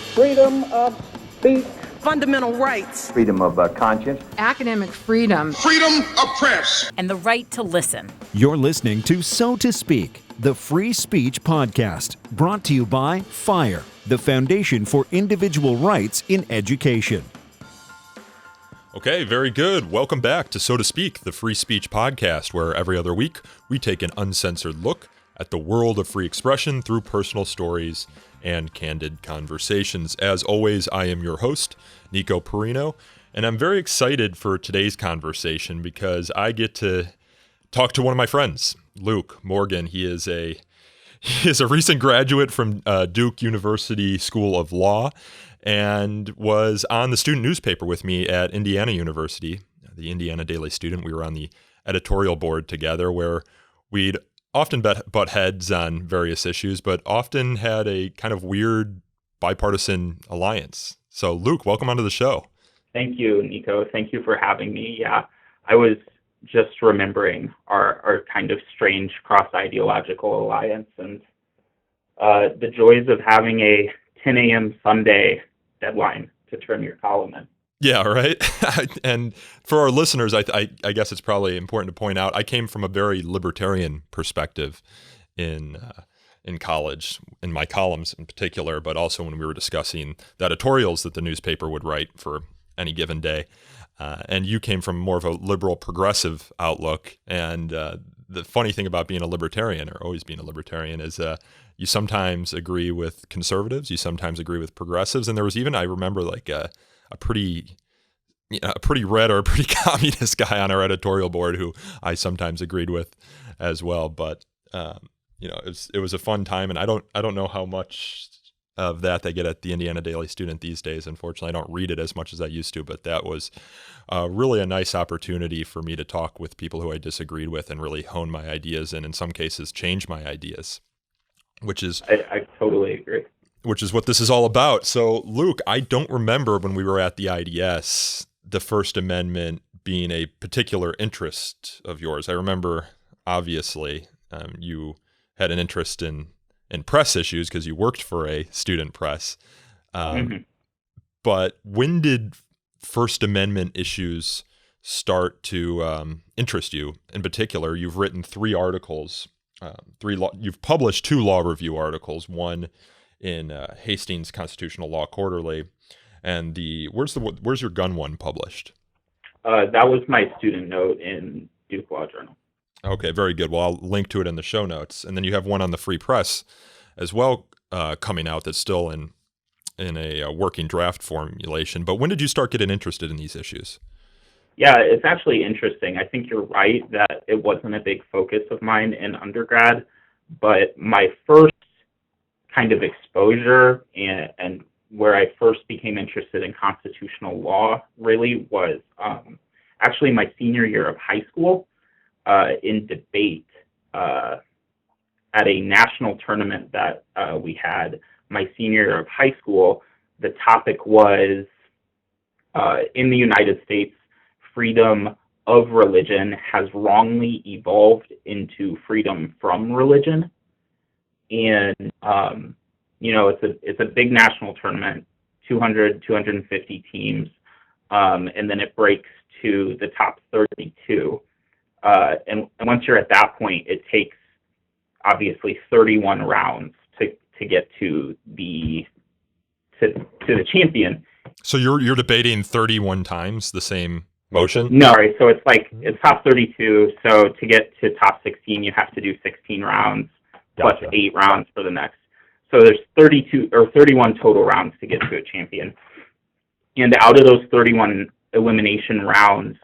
freedom of speech, fundamental rights, freedom of conscience, academic freedom, freedom of press, and the right to listen. You're listening to So to Speak, the free speech podcast, brought to you by FIRE, the Foundation for Individual Rights in Education. Okay, very good. Welcome back to So to Speak, the free speech podcast, where every other week we take an uncensored look at the world of free expression through personal stories and candid conversations. As always, I am your host, Nico Perino, and I'm very excited for today's conversation because I get to talk to one of my friends, Luke Morgan. He is a recent graduate from Duke University School of Law and was on the student newspaper with me at Indiana University, the Indiana Daily Student. We were on the editorial board together where we'd often butt heads on various issues, but often had a kind of weird bipartisan alliance. So Luke, welcome onto the show. Thank you, Nico. Thank you for having me. Yeah, I was just remembering our kind of strange cross-ideological alliance and the joys of having a 10 a.m. Sunday deadline to turn your column in. Yeah, right. And for our listeners, I guess it's probably important to point out, I came from a very libertarian perspective in college, in my columns in particular, but also when we were discussing the editorials that the newspaper would write for any given day. And you came from more of a liberal progressive outlook. And the funny thing about being a libertarian, or always being a libertarian, is you sometimes agree with conservatives, you sometimes agree with progressives. And there was even, I remember, like a pretty red or a pretty communist guy on our editorial board who I sometimes agreed with as well. But it was a fun time, and I don't know how much of that they get at the Indiana Daily Student these days. Unfortunately, I don't read it as much as I used to, but that was really a nice opportunity for me to talk with people who I disagreed with and really hone my ideas and in some cases change my ideas, which is I totally agree. Which is what this is all about. So, Luke, I don't remember when we were at the IDS, the First Amendment being a particular interest of yours. I remember, obviously, you had an interest in press issues because you worked for a student press. But when did First Amendment issues start to interest you? In particular, you've written 3 articles. You've published 2 law review articles, one in Hastings Constitutional Law Quarterly, and where's your gun one published? That was my student note in Duke Law Journal. Okay, very good. Well, I'll link to it in the show notes, and then you have one on the Free Press as well coming out that's still in a working draft formulation. But when did you start getting interested in these issues? Yeah, it's actually interesting. I think you're right that it wasn't a big focus of mine in undergrad, but my first kind of exposure and where I first became interested in constitutional law really was actually my senior year of high school in debate at a national tournament that we had my senior year of high school. The topic was in the United States, freedom of religion has wrongly evolved into freedom from religion. And, it's a big national tournament, 250 teams. And then it breaks to the top 32. And once you're at that point, it takes obviously 31 rounds to get to the champion. So you're debating 31 times the same motion? No, right. So it's top 32. So to get to top 16, you have to do 16 rounds. Gotcha. Plus 8 rounds for the next. So there's 32 or 31 total rounds to get to a champion. And out of those 31 elimination rounds,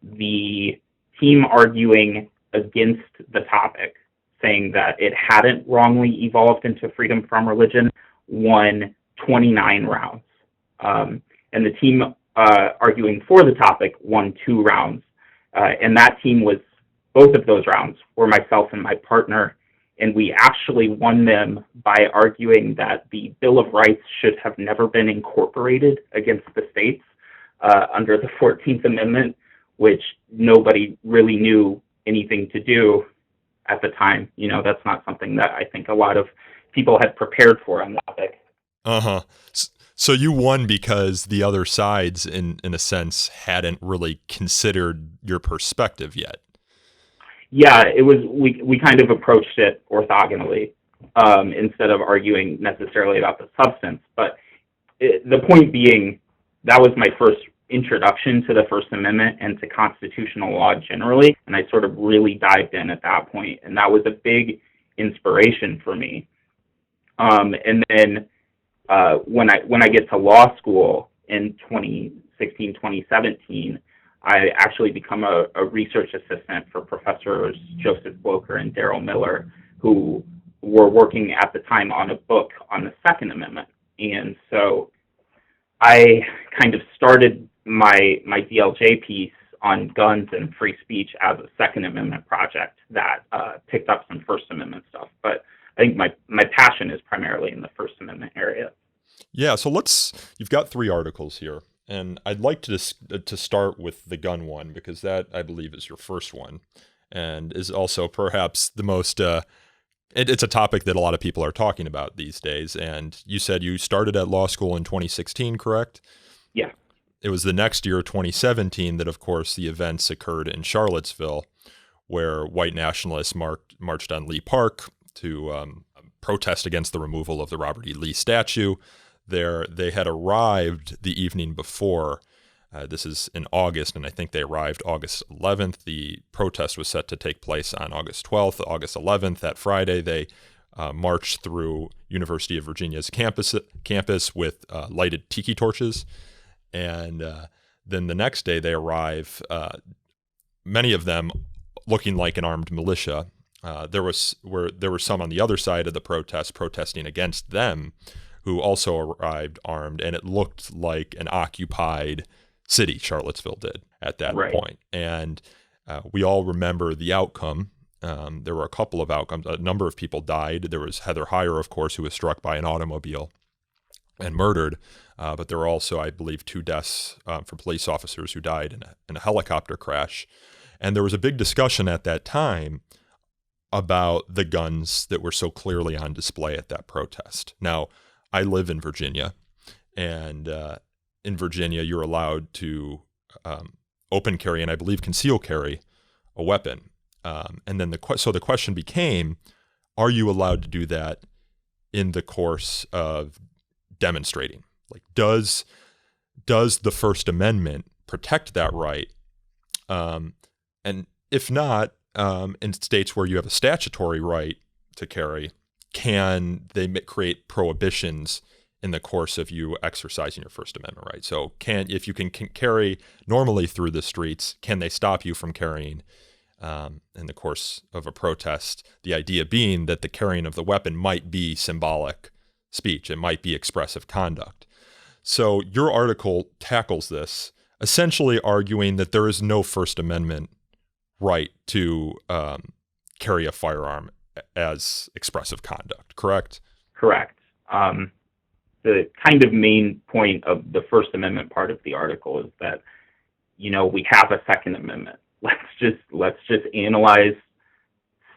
the team arguing against the topic, saying that it hadn't wrongly evolved into freedom from religion, won 29 rounds. And the team arguing for the topic won 2 rounds. And that team both of those rounds were myself and my partner. And we actually won them by arguing that the Bill of Rights should have never been incorporated against the states under the 14th Amendment, which nobody really knew anything to do at the time. That's not something that I think a lot of people had prepared for on the topic. Uh-huh. So you won because the other sides, in a sense, hadn't really considered your perspective yet. Yeah, it was. We kind of approached it orthogonally instead of arguing necessarily about the substance. But the point being, that was my first introduction to the First Amendment and to constitutional law generally, and I sort of really dived in at that point, and that was a big inspiration for me. And then when I get to law school in 2016, 2017, I actually become a research assistant for Professors Joseph Blocher and Daryl Miller, who were working at the time on a book on the Second Amendment. And so I kind of started my DLJ piece on guns and free speech as a Second Amendment project that picked up some First Amendment stuff. But I think my passion is primarily in the First Amendment area. Yeah, so you've got 3 articles here, and I'd like to start with the gun one, because that, I believe, is your first one, and is also perhaps the most, it's a topic that a lot of people are talking about these days, and you said you started at law school in 2016, correct? Yeah. It was the next year, 2017, that, of course, the events occurred in Charlottesville, where white nationalists marched on Lee Park to protest against the removal of the Robert E. Lee statue. They had arrived the evening before. This is in August, and I think they arrived August 11th. The protest was set to take place on August 12th. August 11th, that Friday, they marched through University of Virginia's campus with lighted tiki torches. And then the next day they arrive, many of them looking like an armed militia. There were some on the other side of the protest protesting against them, who also arrived armed, and it looked like an occupied city, Charlottesville did at that point. And we all remember the outcome. There were a couple of outcomes. A number of people died. There was Heather Heyer, of course, who was struck by an automobile and murdered. But there were also, I believe, 2 deaths for police officers who died in a helicopter crash. And there was a big discussion at that time about the guns that were so clearly on display at that protest. Now, I live in Virginia, and in Virginia, you're allowed to open carry and I believe conceal carry a weapon. And then the question became, are you allowed to do that in the course of demonstrating? Like, does the First Amendment protect that right? And if not, in states where you have a statutory right to carry, can they create prohibitions in the course of you exercising your First Amendment right? So if you can carry normally through the streets, can they stop you from carrying in the course of a protest? The idea being that the carrying of the weapon might be symbolic speech. It might be expressive conduct. So your article tackles this, essentially arguing that there is no First Amendment right to carry a firearm as expressive conduct, correct? Correct. The kind of main point of the First Amendment part of the article is that, we have a Second Amendment. Let's just analyze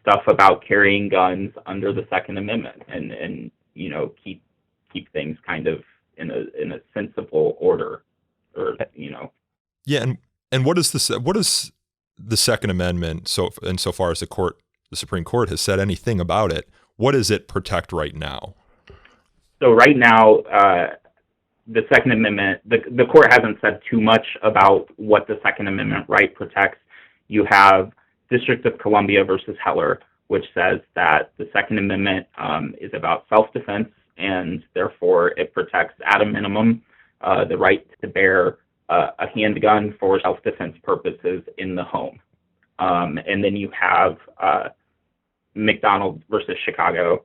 stuff about carrying guns under the Second Amendment and keep things kind of in a sensible order, or. Yeah, and what is the Second Amendment, insofar as the Supreme Court has said anything about it, what does it protect right now? So right now, the Second Amendment, the court hasn't said too much about what the Second Amendment right protects. You have District of Columbia versus Heller, which says that the Second Amendment is about self-defense, and therefore it protects, at a minimum, the right to bear a handgun for self-defense purposes in the home. And then you have McDonald versus Chicago,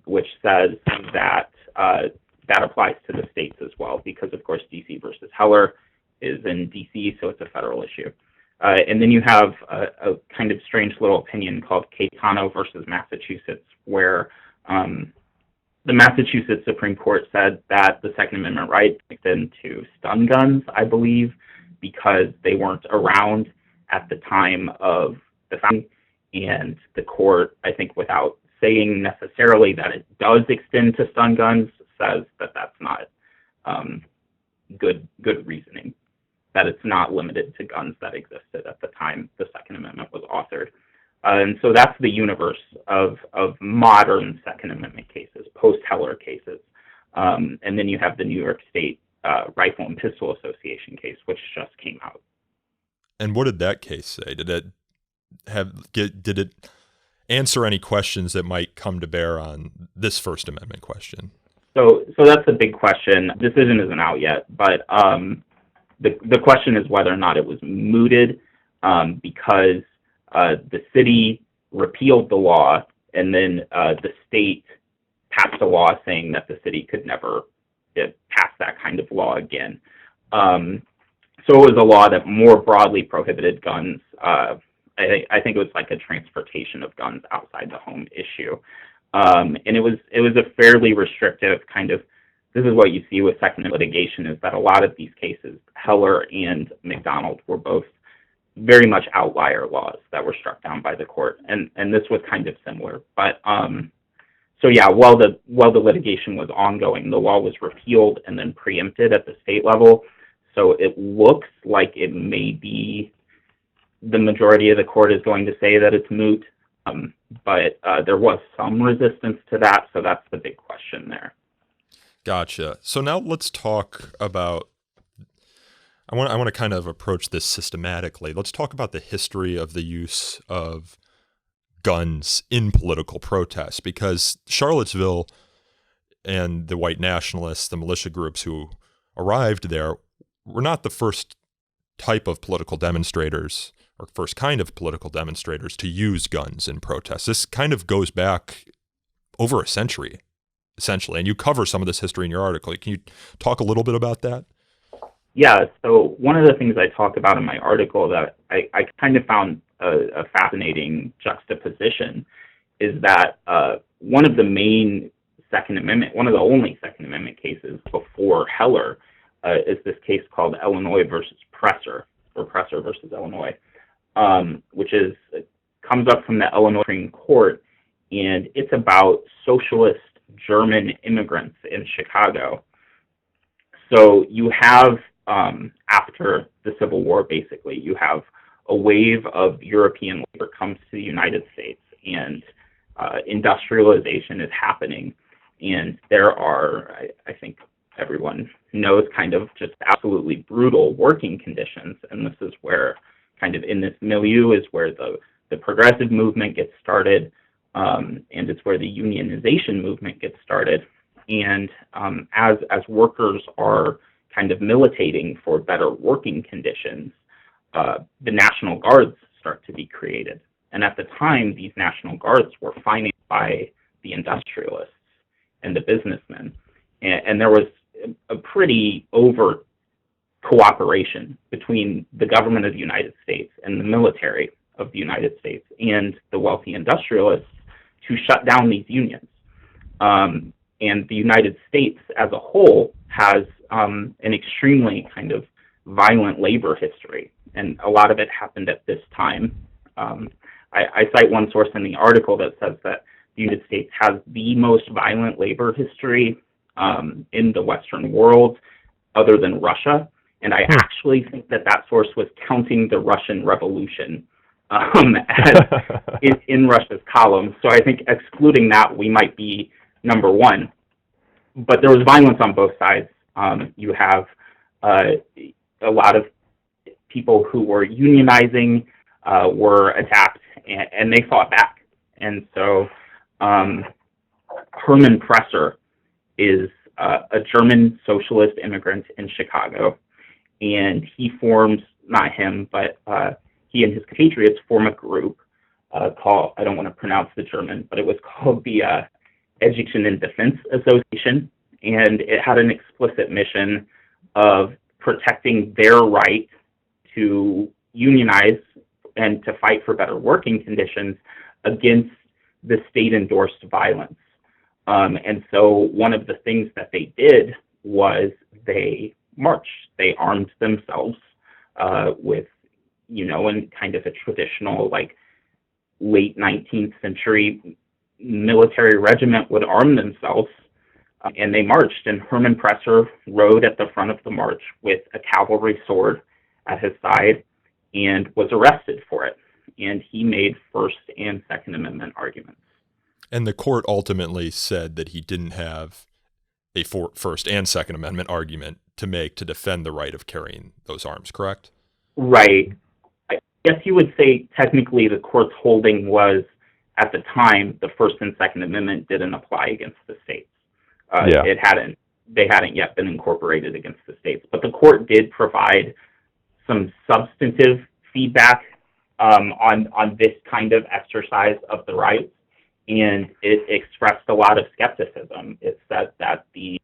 which says that that applies to the states as well, because, of course, D.C. versus Heller is in D.C., so it's a federal issue. And then you have a kind of strange little opinion called Caetano versus Massachusetts, where the Massachusetts Supreme Court said that the Second Amendment right extended to stun guns, I believe, because they weren't around at the time of the founding. And the court, I think, without saying necessarily that it does extend to stun guns, says that that's not that it's not limited to guns that existed at the time the Second Amendment was authored. And so that's the universe of modern Second Amendment cases, post-Heller cases. And then you have the New York State Rifle and Pistol Association case, which just came out. And what did that case say? Did it answer any questions that might come to bear on this First Amendment question? So that's a big question. Decision isn't out yet, but the question is whether or not it was mooted because the city repealed the law, and then the state passed a law saying that the city could never pass that kind of law again. So it was a law that more broadly prohibited guns. I think it was like a transportation of guns outside the home issue. And it was a fairly restrictive kind of, this is what you see with second litigation, is that a lot of these cases, Heller and McDonald, were both very much outlier laws that were struck down by the court. And this was kind of similar. But so yeah, while the litigation was ongoing, the law was repealed and then preempted at the state level. So it looks like it may be the majority of the court is going to say that it's moot. But there was some resistance to that, so that's the big question there. Gotcha. So now let's talk about, I want to kind of approach this systematically. Let's talk about the history of the use of guns in political protests, because Charlottesville and the white nationalists, the militia groups who arrived there, were not the first type of political demonstrators or first kind of political demonstrators to use guns in protests. This kind of goes back over a century, essentially, and you cover some of this history in your article. Can you talk a little bit about that? Yeah, so one of the things I talk about in my article that I kind of found a fascinating juxtaposition is that one of the main Second Amendment, one of the only Second Amendment cases before Heller is this case called Illinois versus Presser, or Presser versus Illinois, which comes up from the Illinois Supreme Court, and it's about socialist German immigrants in Chicago. So you have, after the Civil War, basically, you have a wave of European labor comes to the United States, and industrialization is happening. And there are, I think everyone knows, kind of just absolutely brutal working conditions. And this is where, kind of in this milieu, is where the progressive movement gets started, and it's where the unionization movement gets started. And as workers are kind of militating for better working conditions, the National Guards start to be created. And at the time, these National Guards were financed by the industrialists and the businessmen. And there was a pretty overt cooperation between the government of the United States and the military of the United States and the wealthy industrialists to shut down these unions. And the United States as a whole has an extremely kind of violent labor history, and a lot of it happened at this time. I cite one source in the article that says that the United States has the most violent labor history in the Western world, other than Russia. And I actually think that source was counting the Russian Revolution in Russia's column. So I think excluding that, we might be number one. But there was violence on both sides. You have a lot of people who were unionizing were attacked, and they fought back. And so Hermann Presser is a German socialist immigrant in Chicago, and he forms, not him, but he and his compatriots form a group called, I don't want to pronounce the German, but it was called the Education and Defense Association, and it had an explicit mission of protecting their right to unionize and to fight for better working conditions against the state-endorsed violence. And so one of the things that they did was they marched. They armed themselves with, in kind of a traditional, like, late 19th century military regiment would arm themselves, and they marched. And Hermann Presser rode at the front of the march with a cavalry sword at his side and was arrested for it. And he made First and Second Amendment arguments. And the court ultimately said that he didn't have a First and Second Amendment argument to make to defend the right of carrying those arms, correct? Right. I guess you would say technically the court's holding was, at the time, the First and Second Amendment didn't apply against the states. They hadn't yet been incorporated against the states. But the court did provide some substantive feedback on this kind of exercise of the rights, and it expressed a lot of skepticism. It said that the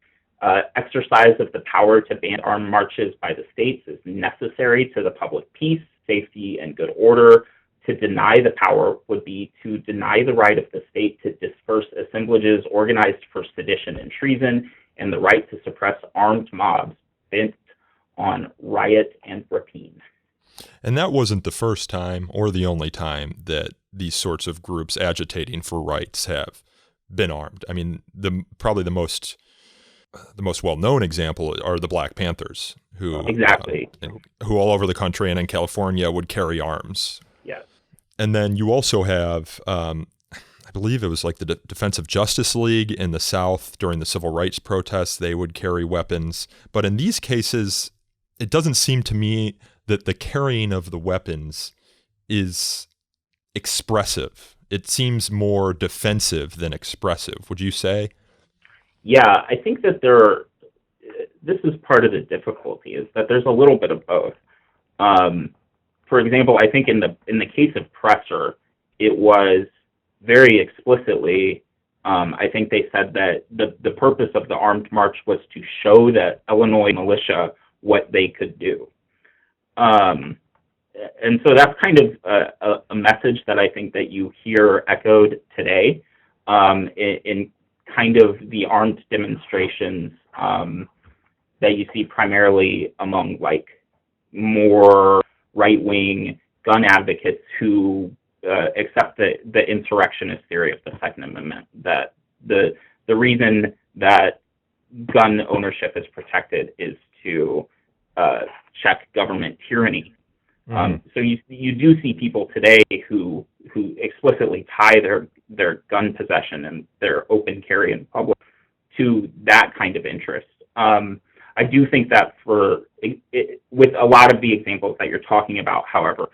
exercise of the power to ban armed marches by the states is necessary to the public peace, safety, and good order. To deny the power would be to deny the right of the state to disperse assemblages organized for sedition and treason, and the right to suppress armed mobs bent on riot and rapine. And that wasn't the first time or the only time that these sorts of groups agitating for rights have been armed. I mean, probably the most well-known example are the Black Panthers, who who all over the country and in California would carry arms. Yes. And then you also have, I believe it was like the Defensive Justice League in the South during the civil rights protests. They would carry weapons. But in these cases, it doesn't seem to me that the carrying of the weapons is expressive. It seems more defensive than expressive. Would you say? Yeah, I think that this is part of the difficulty, is that there's a little bit of both. For example, I think in the case of Oppressor, it was very explicitly, I think they said that the purpose of the armed march was to show the Illinois militia what they could do. And so that's kind of a message that I think that you hear echoed today in kind of the armed demonstrations that you see primarily among like more right-wing gun advocates who accept the insurrectionist theory of the Second Amendment, that the reason that gun ownership is protected is to check government tyranny. So you do see people today who explicitly tie their gun possession and their open carry in public to that kind of interest. I do think that with a lot of the examples that you're talking about, however,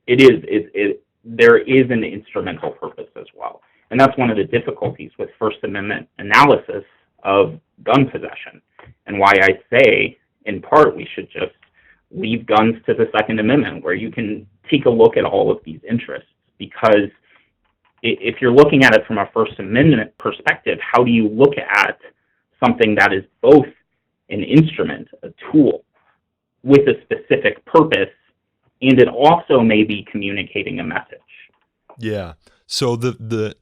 there is an instrumental purpose as well. And that's one of the difficulties with First Amendment analysis of gun possession, and why I say, in part, we should just leave guns to the Second Amendment, where you can take a look at all of these interests. Because if you're looking at it from a First Amendment perspective, how do you look at something that is both an instrument, a tool, with a specific purpose, and it also may be communicating a message? Yeah. So let's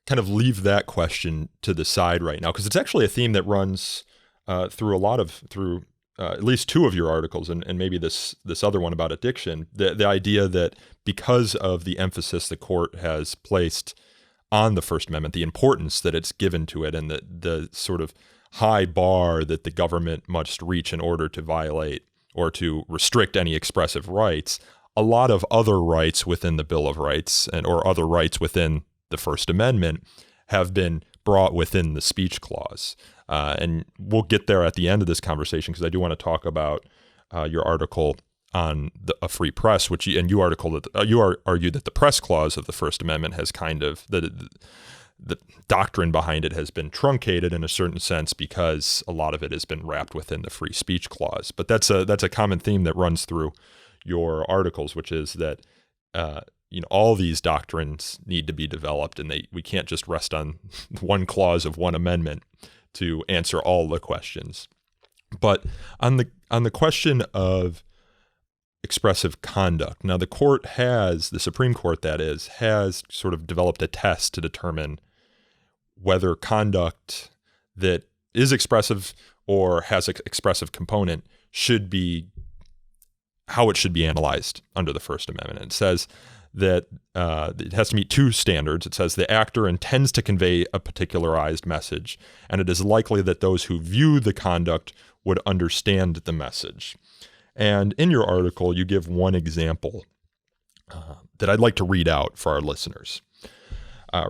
kind of leave that question to the side right now, because it's actually a theme that runs through at least two of your articles, and maybe this other one about addiction. The idea that because of the emphasis the court has placed on the First Amendment, the importance that it's given to it, and the sort of high bar that the government must reach in order to violate or to restrict any expressive rights, a lot of other rights within the Bill of Rights or other rights within the First Amendment have been brought within the speech clause. And we'll get there at the end of this conversation, because I do want to talk about your article on a free press, you argue that the press clause of the First Amendment has kind of the doctrine behind it has been truncated in a certain sense, because a lot of it has been wrapped within the free speech clause. But that's a common theme that runs through your articles, which is that all these doctrines need to be developed, and we can't just rest on one clause of one amendment to answer all the questions. But on the question of expressive conduct, now the Supreme Court has sort of developed a test to determine whether conduct that is expressive or has an expressive component how it should be analyzed under the First Amendment. It says that it has to meet two standards. It says the actor intends to convey a particularized message, and it is likely that those who view the conduct would understand the message. And in your article, you give one example that I'd like to read out for our listeners.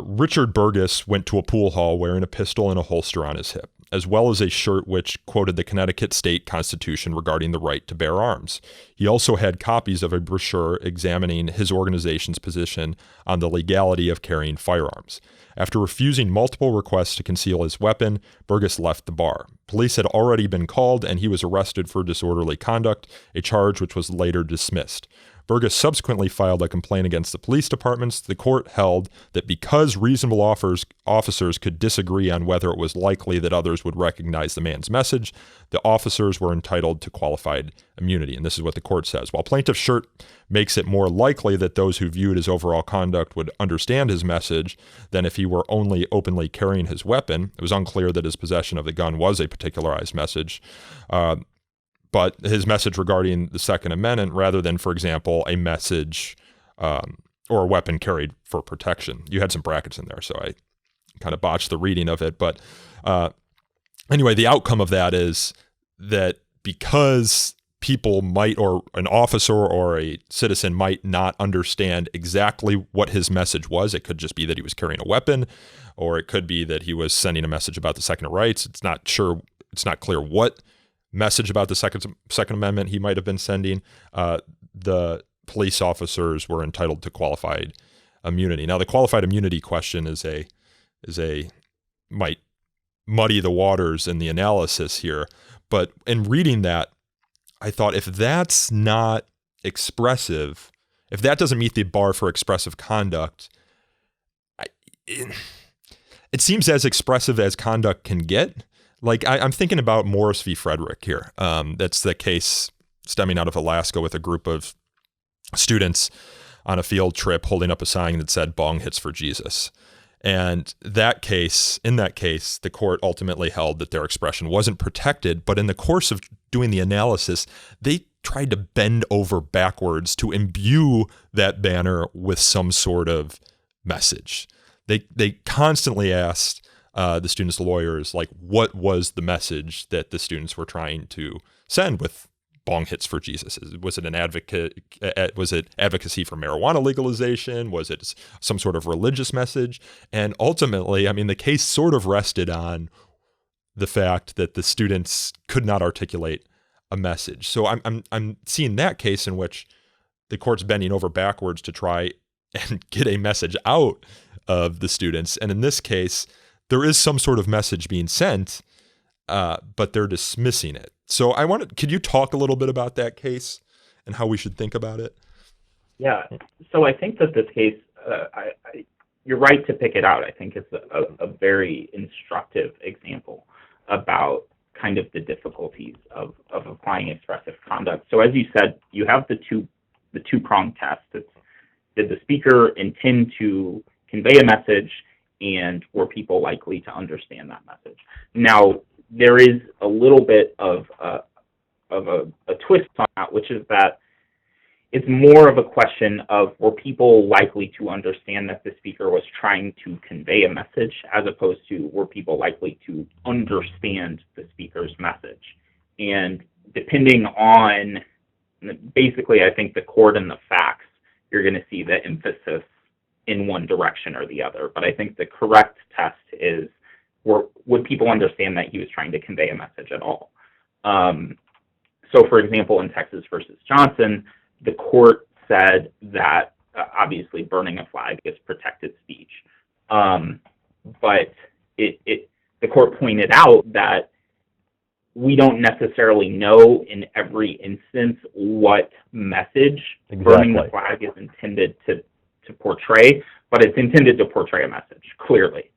Richard Burgess went to a pool hall wearing a pistol and a holster on his hip, as well as a shirt which quoted the Connecticut State Constitution regarding the right to bear arms. He also had copies of a brochure examining his organization's position on the legality of carrying firearms. After refusing multiple requests to conceal his weapon, Burgess left the bar. Police had already been called, and he was arrested for disorderly conduct, a charge which was later dismissed. Burgess subsequently filed a complaint against the police departments. The court held that because reasonable officers could disagree on whether it was likely that others would recognize the man's message, the officers were entitled to qualified immunity. And this is what the court says. While plaintiff's shirt makes it more likely that those who viewed his overall conduct would understand his message than if he were only openly carrying his weapon, it was unclear that his possession of the gun was a particularized message. But his message regarding the Second Amendment, rather than, for example, a message or a weapon carried for protection. You had some brackets in there, so I kind of botched the reading of it. But anyway, the outcome of that is that because people might, or an officer or a citizen might not understand exactly what his message was. It could just be that he was carrying a weapon, or it could be that he was sending a message about the Second Rights. It's not clear what message about the Second Amendment he might have been sending. The police officers were entitled to qualified immunity. Now, the qualified immunity question might muddy the waters in the analysis here, but in reading that, I thought if that's not expressive, if that doesn't meet the bar for expressive conduct, it seems as expressive as conduct can get. Like I'm thinking about Morris v. Frederick here. That's the case stemming out of Alaska with a group of students on a field trip holding up a sign that said "Bong hits for Jesus." And in that case, the court ultimately held that their expression wasn't protected, but in the course of doing the analysis, they tried to bend over backwards to imbue that banner with some sort of message. They constantly asked the students' lawyers, like, what was the message that the students were trying to send with "Bong hits for Jesus"? Was it advocacy for marijuana legalization? Was it some sort of religious message? And ultimately, I mean, the case sort of rested on the fact that the students could not articulate a message. So I'm seeing that case in which the court's bending over backwards to try and get a message out of the students. And in this case, there is some sort of message being sent, but they're dismissing it. So could you talk a little bit about that case and how we should think about it? Yeah. So I think that this case, you're right to pick it out. I think it's a very instructive example about kind of the difficulties of applying expressive conduct. So as you said, you have the two-pronged test. It's, did the speaker intend to convey a message, and were people likely to understand that message? Now, there is a little bit of a twist on that, which is that it's more of a question of, were people likely to understand that the speaker was trying to convey a message, as opposed to, were people likely to understand the speaker's message? And depending on, basically, I think the court and the facts, you're going to see the emphasis in one direction or the other. But I think the correct test is, would people understand that he was trying to convey a message at all? So, for example, in Texas versus Johnson, the court said that obviously burning a flag is protected speech. But the court pointed out that we don't necessarily know in every instance what message burning the flag is intended to portray, but it's intended to portray a message, clearly.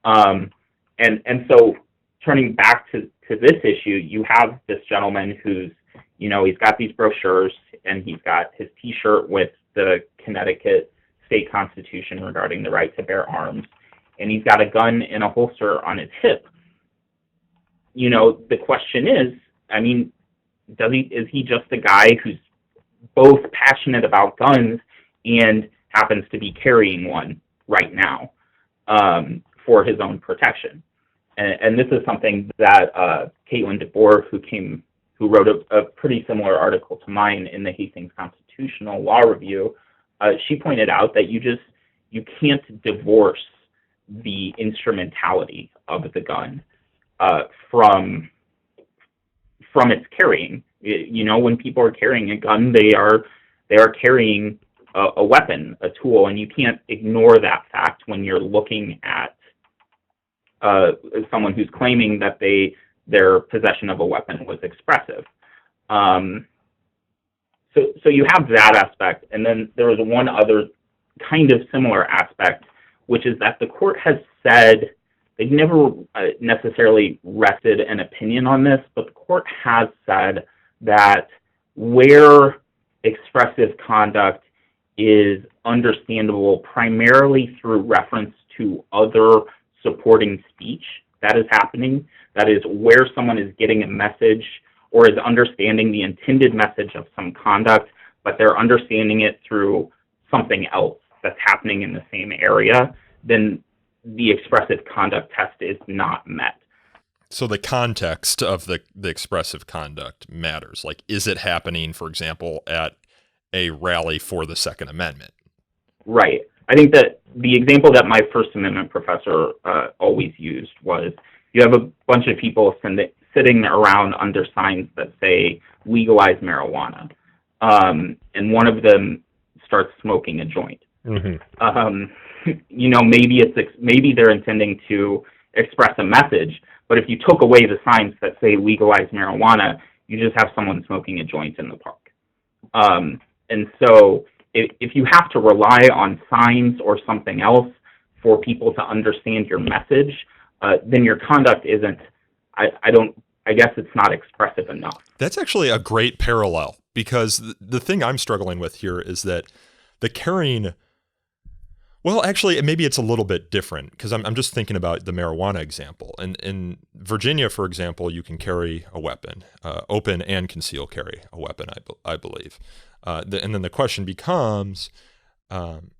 And so turning back to this issue, you have this gentleman who's, he's got these brochures, and he's got his T-shirt with the Connecticut State Constitution regarding the right to bear arms, and he's got a gun in a holster on his hip. The question is, I mean, is he just a guy who's both passionate about guns and happens to be carrying one right now for his own protection. And this is something that Caitlin DeBoer, who wrote a pretty similar article to mine in the Hastings Constitutional Law Review, she pointed out that you can't divorce the instrumentality of the gun from its carrying. When people are carrying a gun, they are carrying a weapon, a tool, and you can't ignore that fact when you're looking at someone who's claiming that their possession of a weapon was expressive. So you have that aspect, and then there was one other kind of similar aspect, which is that the court has said, they've never necessarily rested an opinion on this, but the court has said that where expressive conduct is understandable primarily through reference to other supporting speech that is happening, that is where someone is getting a message or is understanding the intended message of some conduct, but they're understanding it through something else that's happening in the same area, then the expressive conduct test is not met. So the context of the expressive conduct matters. Like, is it happening, for example, at a rally for the Second Amendment? Right. I think that the example that my First Amendment professor always used was, you have a bunch of people sitting around under signs that say legalize marijuana, and one of them starts smoking a joint. Mm-hmm. Maybe they're intending to express a message, but if you took away the signs that say legalize marijuana, you just have someone smoking a joint in the park. And so if you have to rely on signs or something else for people to understand your message, then your conduct isn't, I guess it's not expressive enough. That's actually a great parallel, because the thing I'm struggling with here is that the carrying, well, actually, maybe it's a little bit different, because I'm just thinking about the marijuana example. And in Virginia, for example, you can carry a weapon, open and conceal carry a weapon, I believe. And then the question becomes, can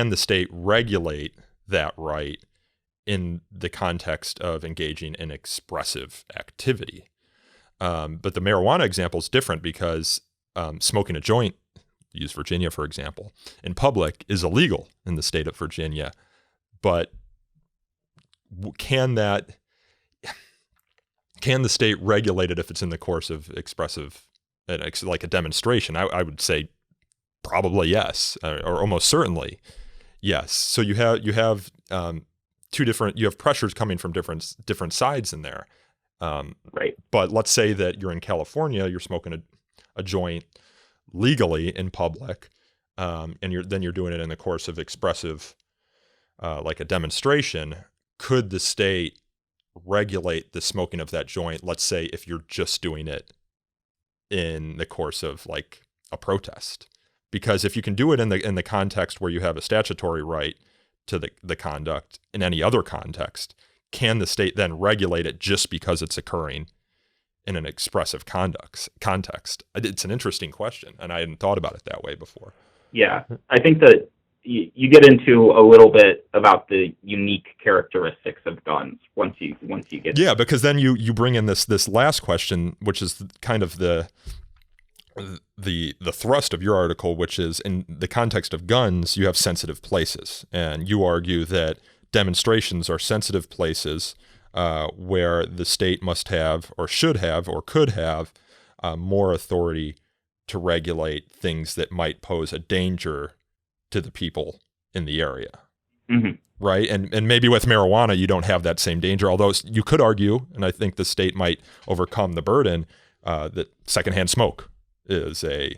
the state regulate that right in the context of engaging in expressive activity? But the marijuana example is different, because smoking a joint, use Virginia for example, in public is illegal in the state of Virginia. But can the state regulate it if it's in the course of expressive, like a demonstration? I would say probably yes, or almost certainly yes. So you have you have pressures coming from different sides in there. Right. But let's say that you're in California, you're smoking a joint legally in public, and you're doing it in the course of expressive, like a demonstration. Could the state regulate the smoking of that joint? Let's say if you're just doing it in the course of like a protest, because if you can do it in the context where you have a statutory right to the conduct in any other context, can the state then regulate it just because it's occurring in an expressive context? It's an interesting question, and I hadn't thought about it that way before. Yeah, I think that you get into a little bit about the unique characteristics of guns once you get. Yeah, because then you bring in this last question, which is kind of the thrust of your article, which is, in the context of guns, you have sensitive places, and you argue that demonstrations are sensitive places where the state must have, or should have, or could have more authority to regulate things that might pose a danger to the people in the area. Mm-hmm. Right? And maybe with marijuana, you don't have that same danger, although you could argue, and I think the state might overcome the burden, that secondhand smoke is a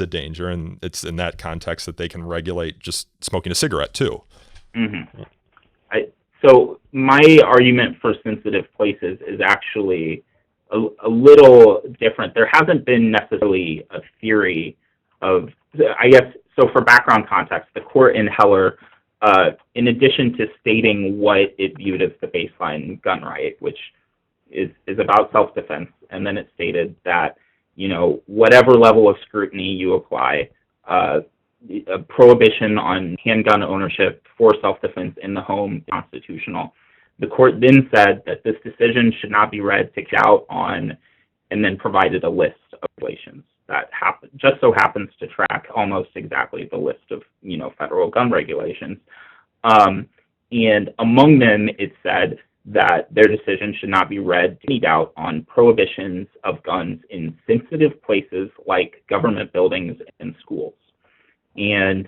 danger, and it's in that context that they can regulate just smoking a cigarette too. Mm-hmm. So my argument for sensitive places is actually a little different. There hasn't been necessarily a theory of, I guess, so for background context, the court in Heller, in addition to stating what it viewed as the baseline gun right, which is about self-defense, and then it stated that, whatever level of scrutiny you apply, a prohibition on handgun ownership for self-defense in the home constitutional. The court then said that this decision should not be read to out on, and then provided a list of regulations that just so happens to track almost exactly the list of federal gun regulations. And among them, it said that their decision should not be read to any doubt on prohibitions of guns in sensitive places like government buildings and schools. And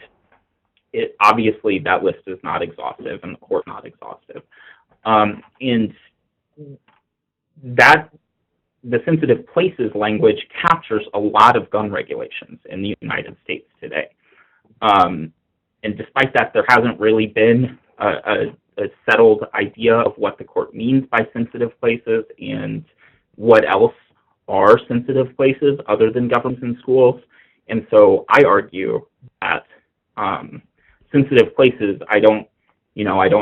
obviously that list is not exhaustive, and the court not exhaustive. And that the sensitive places language captures a lot of gun regulations in the United States today. And despite that, there hasn't really been a settled idea of what the court means by sensitive places and what else are sensitive places other than governments and schools. And so I argue that sensitive places, I don't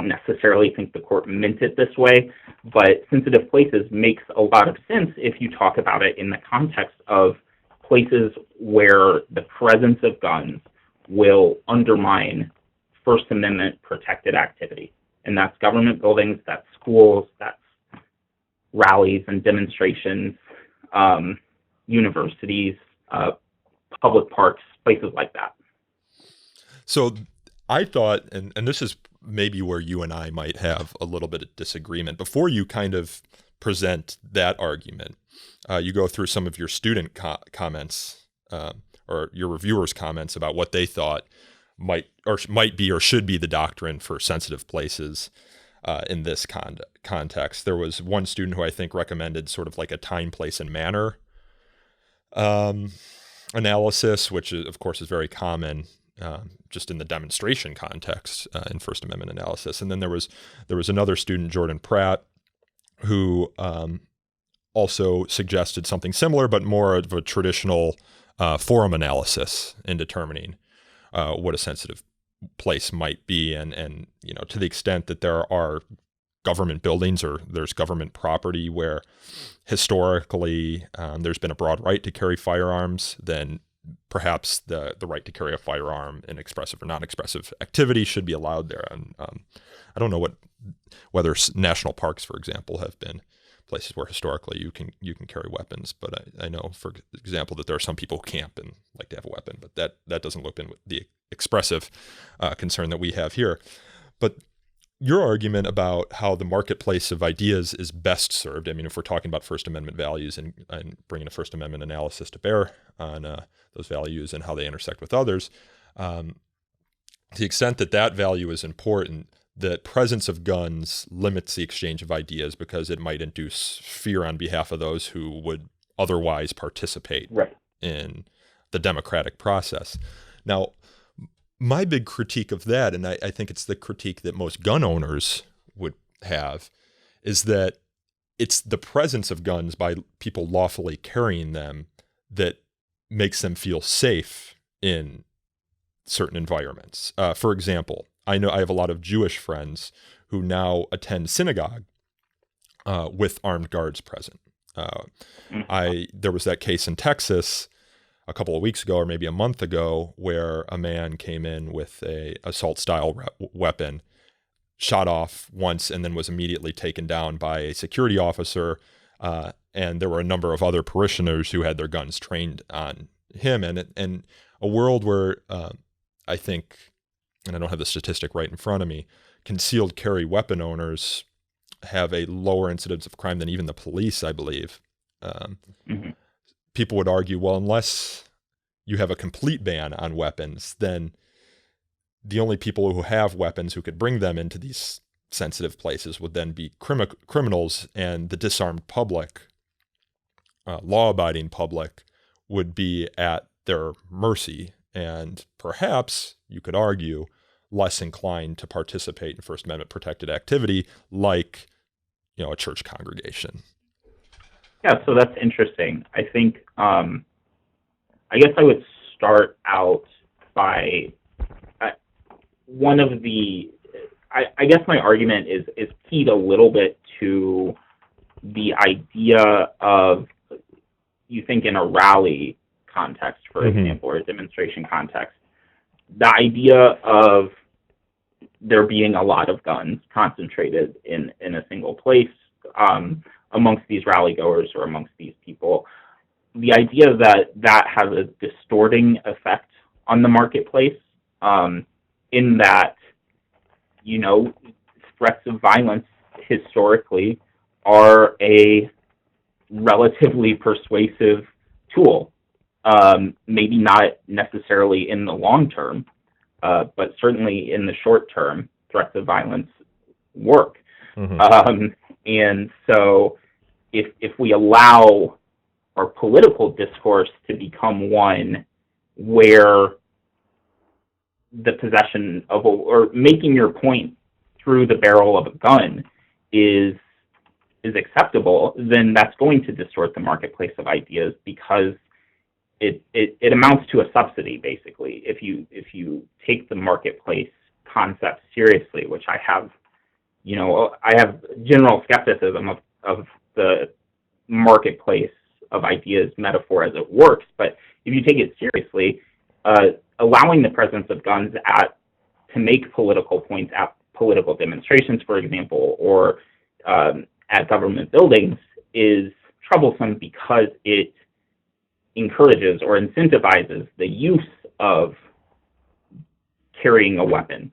necessarily think the court meant it this way, but sensitive places makes a lot of sense if you talk about it in the context of places where the presence of guns will undermine First Amendment protected activity. And that's government buildings, that's schools, that's rallies and demonstrations, universities, public parks, places like that. So I thought, and this is maybe where you and I might have a little bit of disagreement, before you kind of present that argument, you go through some of your student comments or your reviewers' comments about what they thought might be or should be the doctrine for sensitive places in this context. There was one student who I think recommended sort of like a time, place, and manner analysis, which of course is very common just in the demonstration context in First Amendment analysis. And then there was another student, Jordan Pratt, who also suggested something similar, but more of a traditional forum analysis in determining what a sensitive place might be. And to the extent that there are government buildings or there's government property where historically there's been a broad right to carry firearms, then perhaps the right to carry a firearm in expressive or non-expressive activity should be allowed there. And I don't know whether national parks, for example, have been places where historically you can carry weapons, but I know, for example, that there are some people who camp and like to have a weapon, but that doesn't loop in with the expressive concern that we have here. But your argument about how the marketplace of ideas is best served, I mean, if we're talking about First Amendment values and bringing a First Amendment analysis to bear on those values and how they intersect with others, to the extent that value is important, the presence of guns limits the exchange of ideas because it might induce fear on behalf of those who would otherwise participate in the democratic process. Now, my big critique of that, and I think it's the critique that most gun owners would have, is that it's the presence of guns by people lawfully carrying them that makes them feel safe in certain environments. For example, I know I have a lot of Jewish friends who now attend synagogue with armed guards present. There was that case in Texas a couple of weeks ago, or maybe a month ago, where a man came in with a assault-style weapon, shot off once, and then was immediately taken down by a security officer. And there were a number of other parishioners who had their guns trained on him. And a world where I think, and I don't have the statistic right in front of me, concealed carry weapon owners have a lower incidence of crime than even the police, I believe. People would argue, well, unless you have a complete ban on weapons, then the only people who have weapons who could bring them into these sensitive places would then be criminals, and the disarmed public, law-abiding public, would be at their mercy, and perhaps, you could argue, less inclined to participate in First Amendment protected activity like, a church congregation. Yeah, so that's interesting. I think, I guess I would start out by I guess my argument is keyed a little bit to the idea of, you think in a rally, context, for example, or a demonstration context, the idea of there being a lot of guns concentrated in a single place amongst these rally goers or amongst these people, the idea that has a distorting effect on the marketplace, in that, threats of violence historically are a relatively persuasive tool. Maybe not necessarily in the long term, but certainly in the short term, threats of violence work. And so if we allow our political discourse to become one where the possession of or making your point through the barrel of a gun is acceptable, then that's going to distort the marketplace of ideas, because it amounts to a subsidy, basically. If you take the marketplace concept seriously, which I have general skepticism of the marketplace of ideas metaphor as it works, but if you take it seriously, allowing the presence of guns to make political points at political demonstrations, for example, or at government buildings is troublesome, because it encourages or incentivizes the use of carrying a weapon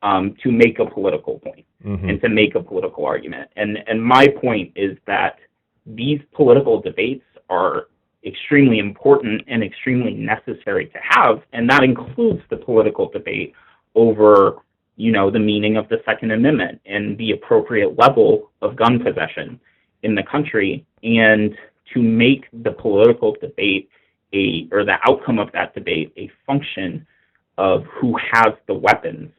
to make a political point and to make a political argument. And my point is that these political debates are extremely important and extremely necessary to have, and that includes the political debate over the meaning of the Second Amendment and the appropriate level of gun possession in the country. And to make the political debate or the outcome of that debate a function of who has the weapons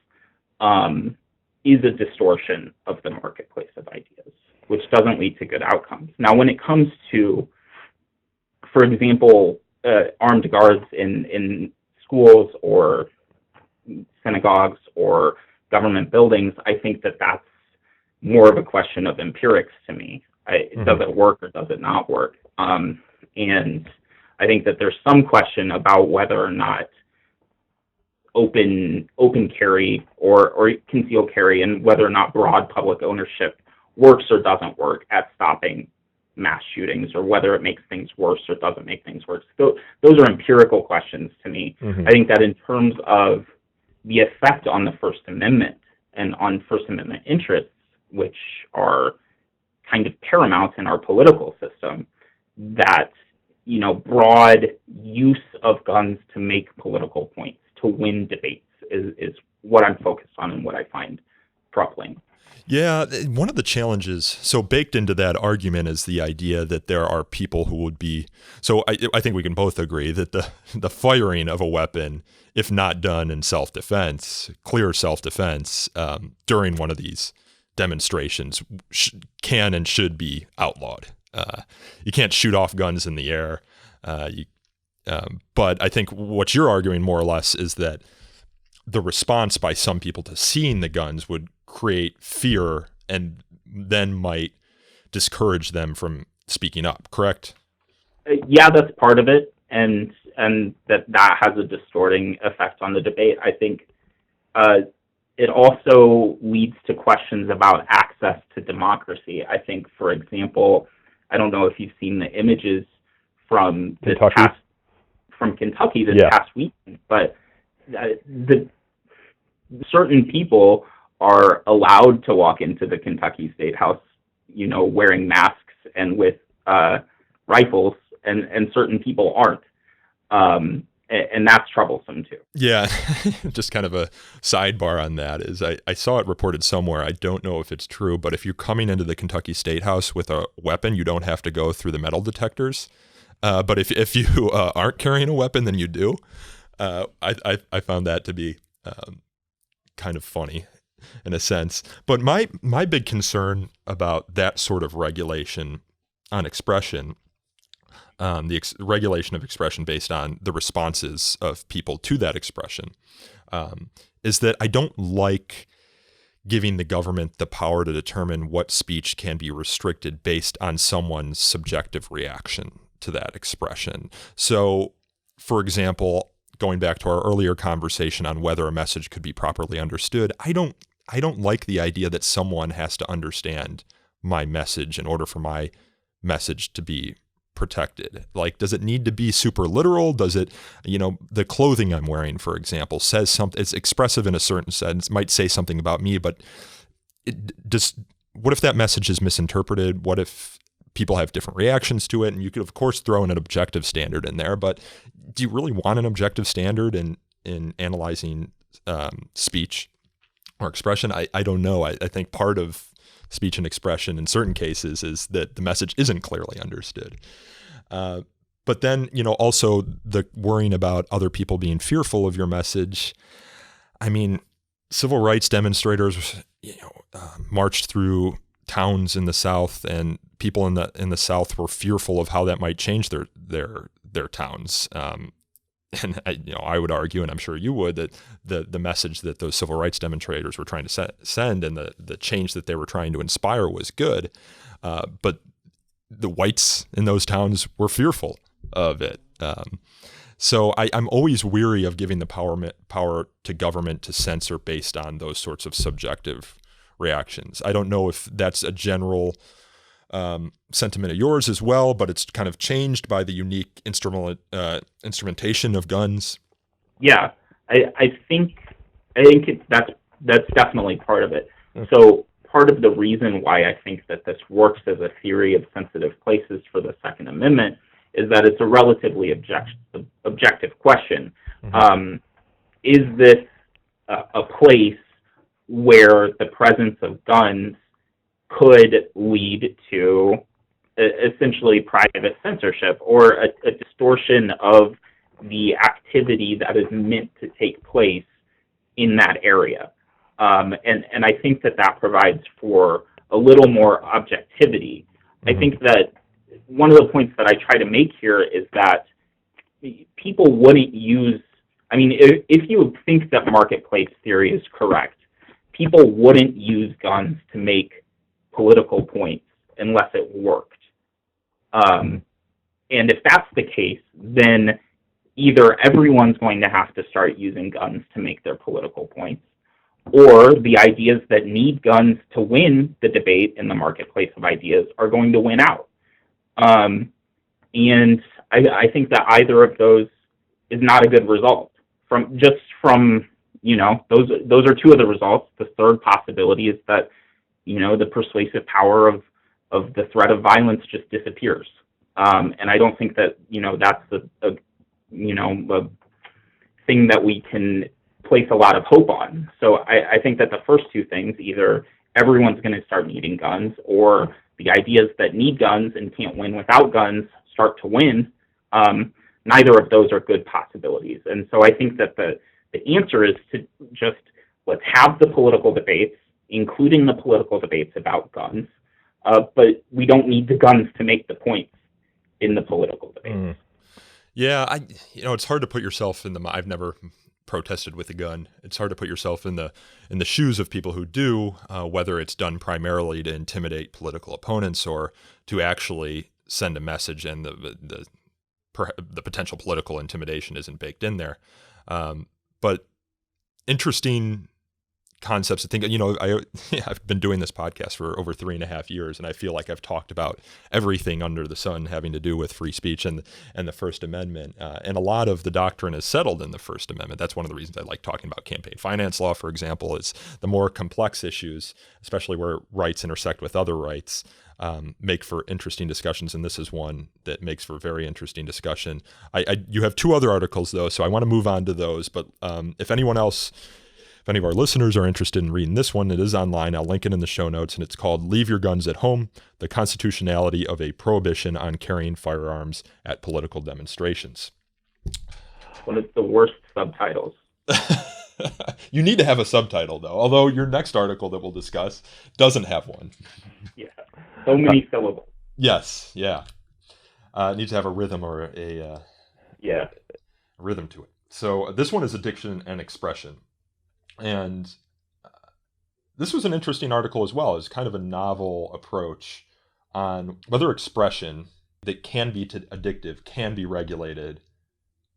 is a distortion of the marketplace of ideas, which doesn't lead to good outcomes. Now, when it comes to, for example, armed guards in schools or synagogues or government buildings, I think that that's more of a question of empirics to me. Does it work or does it not work? And I think that there's some question about whether or not open carry or concealed carry, and whether or not broad public ownership works or doesn't work at stopping mass shootings, or whether it makes things worse or doesn't make things worse. So those are empirical questions to me. I think that in terms of the effect on the First Amendment and on First Amendment interests, which are kind of paramount in our political system, that broad use of guns to make political points, to win debates, is what I'm focused on and what I find troubling. Yeah, one of the challenges, so baked into that argument is the idea that there are people who would be, so I think we can both agree that the firing of a weapon, if not done in self-defense, clear self-defense, during one of these demonstrations can and should be outlawed. You can't shoot off guns in the air. But I think what you're arguing more or less is that the response by some people to seeing the guns would create fear and then might discourage them from speaking up, correct? Yeah, that's part of it. And that has a distorting effect on the debate. I think it also leads to questions about access to democracy. I think, for example, I don't know if you've seen the images from Kentucky this past weekend, but certain people are allowed to walk into the Kentucky State House, wearing masks and with rifles, and certain people aren't. And that's troublesome too. Yeah, just kind of a sidebar on that is I saw it reported somewhere. I don't know if it's true, but if you're coming into the Kentucky State House with a weapon, you don't have to go through the metal detectors. But if you aren't carrying a weapon, then you do. I found that to be kind of funny in a sense. But my big concern about that sort of regulation on expression, the regulation of expression based on the responses of people to that expression, is that I don't like giving the government the power to determine what speech can be restricted based on someone's subjective reaction to that expression. So for example, going back to our earlier conversation on whether a message could be properly understood, I don't like the idea that someone has to understand my message in order for my message to be protected. Like, does it need to be super literal? Does it, the clothing I'm wearing, for example, says something, it's expressive in a certain sense, might say something about me, but what if that message is misinterpreted? What if people have different reactions to it? And you could, of course, throw in an objective standard in there, but do you really want an objective standard in analyzing speech or expression? I don't know. I think part of speech and expression in certain cases is that the message isn't clearly understood. But then, also the worrying about other people being fearful of your message. I mean, civil rights demonstrators, marched through towns in the South, and people in the South were fearful of how that might change their towns. And I would argue, and I'm sure you would, that the message that those civil rights demonstrators were trying to send and the change that they were trying to inspire was good. But the whites in those towns were fearful of it. So I'm always weary of giving the power to government to censor based on those sorts of subjective reactions. I don't know if that's a general sentiment of yours as well, but it's kind of changed by the unique instrumentation of guns. Yeah, I think that's definitely part of it. So part of the reason why I think that this works as a theory of sensitive places for the Second Amendment is that it's a relatively objective question. Mm-hmm. Is this a place where the presence of guns could lead to essentially private censorship or a distortion of the activity that is meant to take place in that area? And I think that provides for a little more objectivity. Mm-hmm. I think that one of the points that I try to make here is that people wouldn't use, if you think that marketplace theory is correct, people wouldn't use guns to make political points unless it worked. And if that's the case, then either everyone's going to have to start using guns to make their political points, or the ideas that need guns to win the debate in the marketplace of ideas are going to win out. And I think that either of those is not a good result. From those are two of the results. The third possibility is that the persuasive power of the threat of violence just disappears. And I don't think that that's a thing that we can place a lot of hope on. So I think that the first two things, either everyone's going to start needing guns, or the ideas that need guns and can't win without guns start to win, neither of those are good possibilities. And so I think that the answer is to just let's have the political debates, including the political debates about guns, but we don't need the guns to make the points in the political debates. Mm. Yeah, it's hard to put yourself in I've never protested with a gun. It's hard to put yourself in the shoes of people who do, whether it's done primarily to intimidate political opponents or to actually send a message, and the potential political intimidation isn't baked in there. But interesting concepts to think. I've been doing this podcast for over 3.5 years, and I feel like I've talked about everything under the sun having to do with free speech and the First Amendment. And a lot of the doctrine is settled in the First Amendment. That's one of the reasons I like talking about campaign finance law, for example, is the more complex issues, especially where rights intersect with other rights, make for interesting discussions. And this is one that makes for very interesting discussion. You have 2 other articles, though, so I want to move on to those. But if any of our listeners are interested in reading this one, it is online. I'll link it in the show notes, and it's called Leave Your Guns at Home, The Constitutionality of a Prohibition on Carrying Firearms at Political Demonstrations. One of the worst subtitles. You need to have a subtitle, though, although your next article that we'll discuss doesn't have one. Yeah, so many syllables. Yes, yeah. It needs to have a rhythm or a rhythm to it. So this one is addiction and expression. And this was an interesting article as well. It's kind of a novel approach on whether expression that can be addictive can be regulated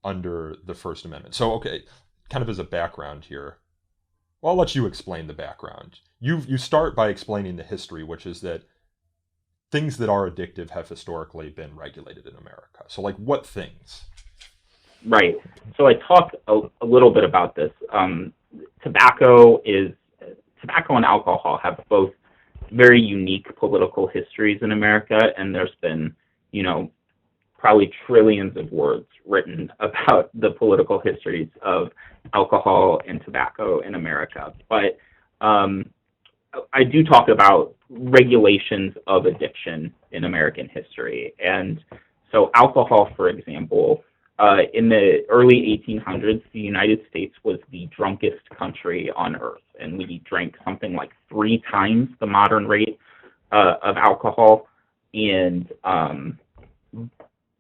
under the First Amendment. So, okay, kind of as a background here, well, I'll let you explain the background. You start by explaining the history, which is that things that are addictive have historically been regulated in America. So, like, what things? Right. So I talked a little bit about this. Tobacco and alcohol have both very unique political histories in America, and there's been, probably trillions of words written about the political histories of alcohol and tobacco in America. But I do talk about regulations of addiction in American history. And so alcohol, for example, in the early 1800s, the United States was the drunkest country on earth, and we drank something like 3 times the modern rate of alcohol. And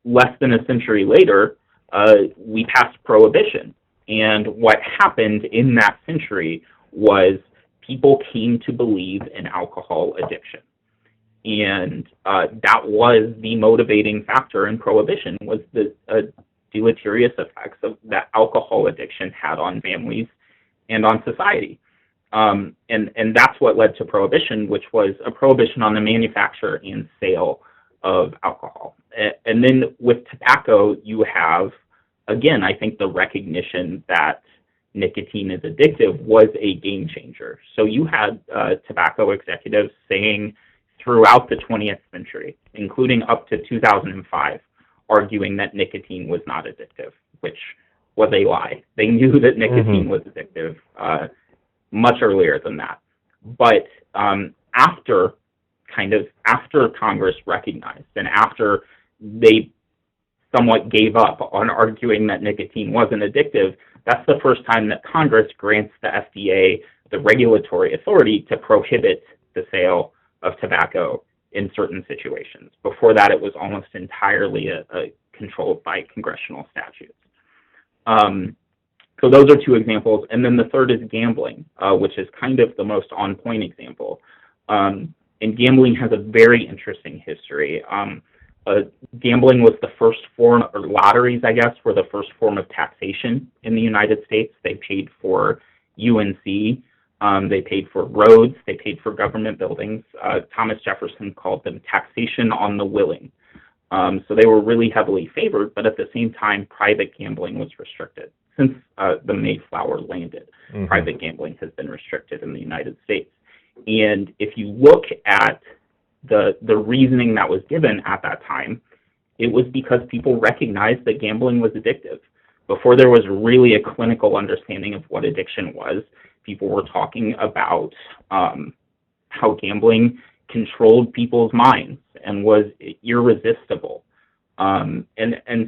less than a century later, we passed prohibition. And what happened in that century was people came to believe in alcohol addiction. And that was the motivating factor in prohibition, was the deleterious effects that alcohol addiction had on families and on society. And that's what led to prohibition, which was a prohibition on the manufacture and sale of alcohol. And then with tobacco, you have, again, I think the recognition that nicotine is addictive was a game changer. So you had tobacco executives saying throughout the 20th century, including up to 2005, arguing that nicotine was not addictive, which was a lie. They knew that nicotine was addictive much earlier than that. But after Congress recognized and after they somewhat gave up on arguing that nicotine wasn't addictive, that's the first time that Congress grants the FDA the regulatory authority to prohibit the sale of tobacco in certain situations. Before that, it was almost entirely controlled by congressional statutes. So those are 2 examples. And then the third is gambling, which is kind of the most on-point example. And gambling has a very interesting history. Gambling was the first form, or lotteries, I guess, were the first form of taxation in the United States. They paid for UNC, they paid for roads, they paid for government buildings. Thomas Jefferson called them taxation on the willing. So they were really heavily favored, but at the same time, private gambling was restricted. Since the Mayflower landed, private gambling has been restricted in the United States. And if you look at the reasoning that was given at that time, it was because people recognized that gambling was addictive. Before there was really a clinical understanding of what addiction was, people were talking about how gambling controlled people's minds and was irresistible. And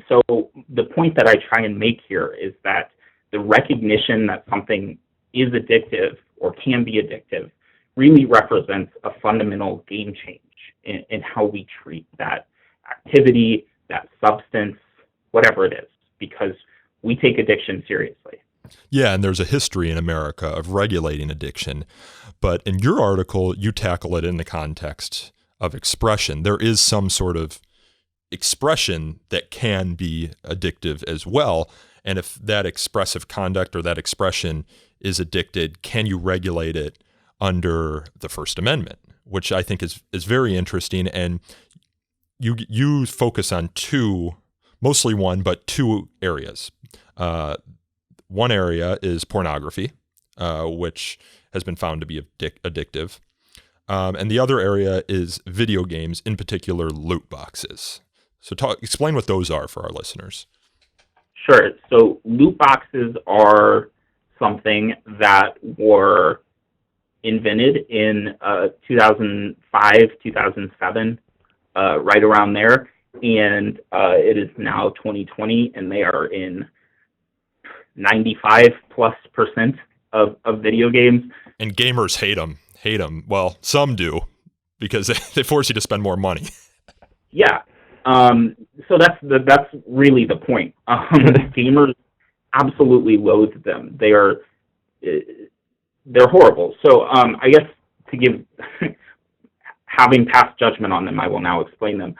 so the point that I try and make here is that the recognition that something is addictive or can be addictive really represents a fundamental game change in how we treat that activity, that substance, whatever it is, because we take addiction seriously. Yeah, and there's a history in America of regulating addiction, but in your article, you tackle it in the context of expression. There is some sort of expression that can be addictive as well, and if that expressive conduct or that expression is addicted, can you regulate it under the First Amendment, which I think is very interesting. And you focus on 2, mostly 1, but 2 areas. One area is pornography, which has been found to be addictive. And the other area is video games, in particular loot boxes. So explain what those are for our listeners. Sure. So loot boxes are something that were invented in 2005, 2007, right around there. And it is now 2020, and they are in 95+% of video games. And gamers hate them. Well, some do, because they force you to spend more money. Yeah. So that's really the point. Gamers absolutely loathe them. They're horrible. So I guess to give, having passed judgment on them, I will now explain them.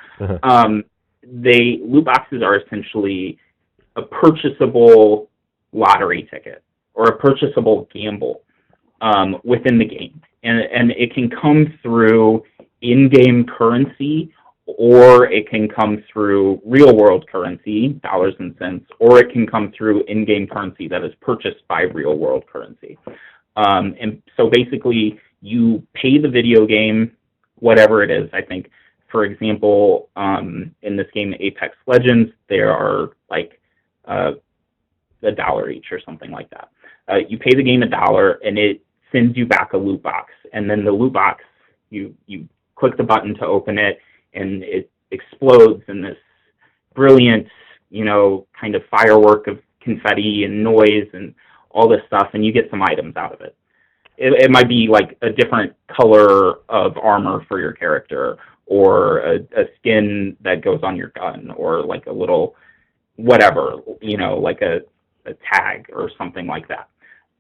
Loot boxes are essentially a purchasable lottery ticket or a purchasable gamble within the game. And it can come through in-game currency, or it can come through real-world currency, dollars and cents, or it can come through in-game currency that is purchased by real-world currency. And so basically, you pay the video game, whatever it is. I think, for example, in this game, Apex Legends, there are like $1 each or something like that. You pay the game $1, and it sends you back a loot box. And then the loot box, you click the button to open it, and it explodes in this brilliant, kind of firework of confetti and noise and all this stuff, and you get some items out of it. It might be like a different color of armor for your character, or a skin that goes on your gun, or like a little whatever, like a tag or something like that.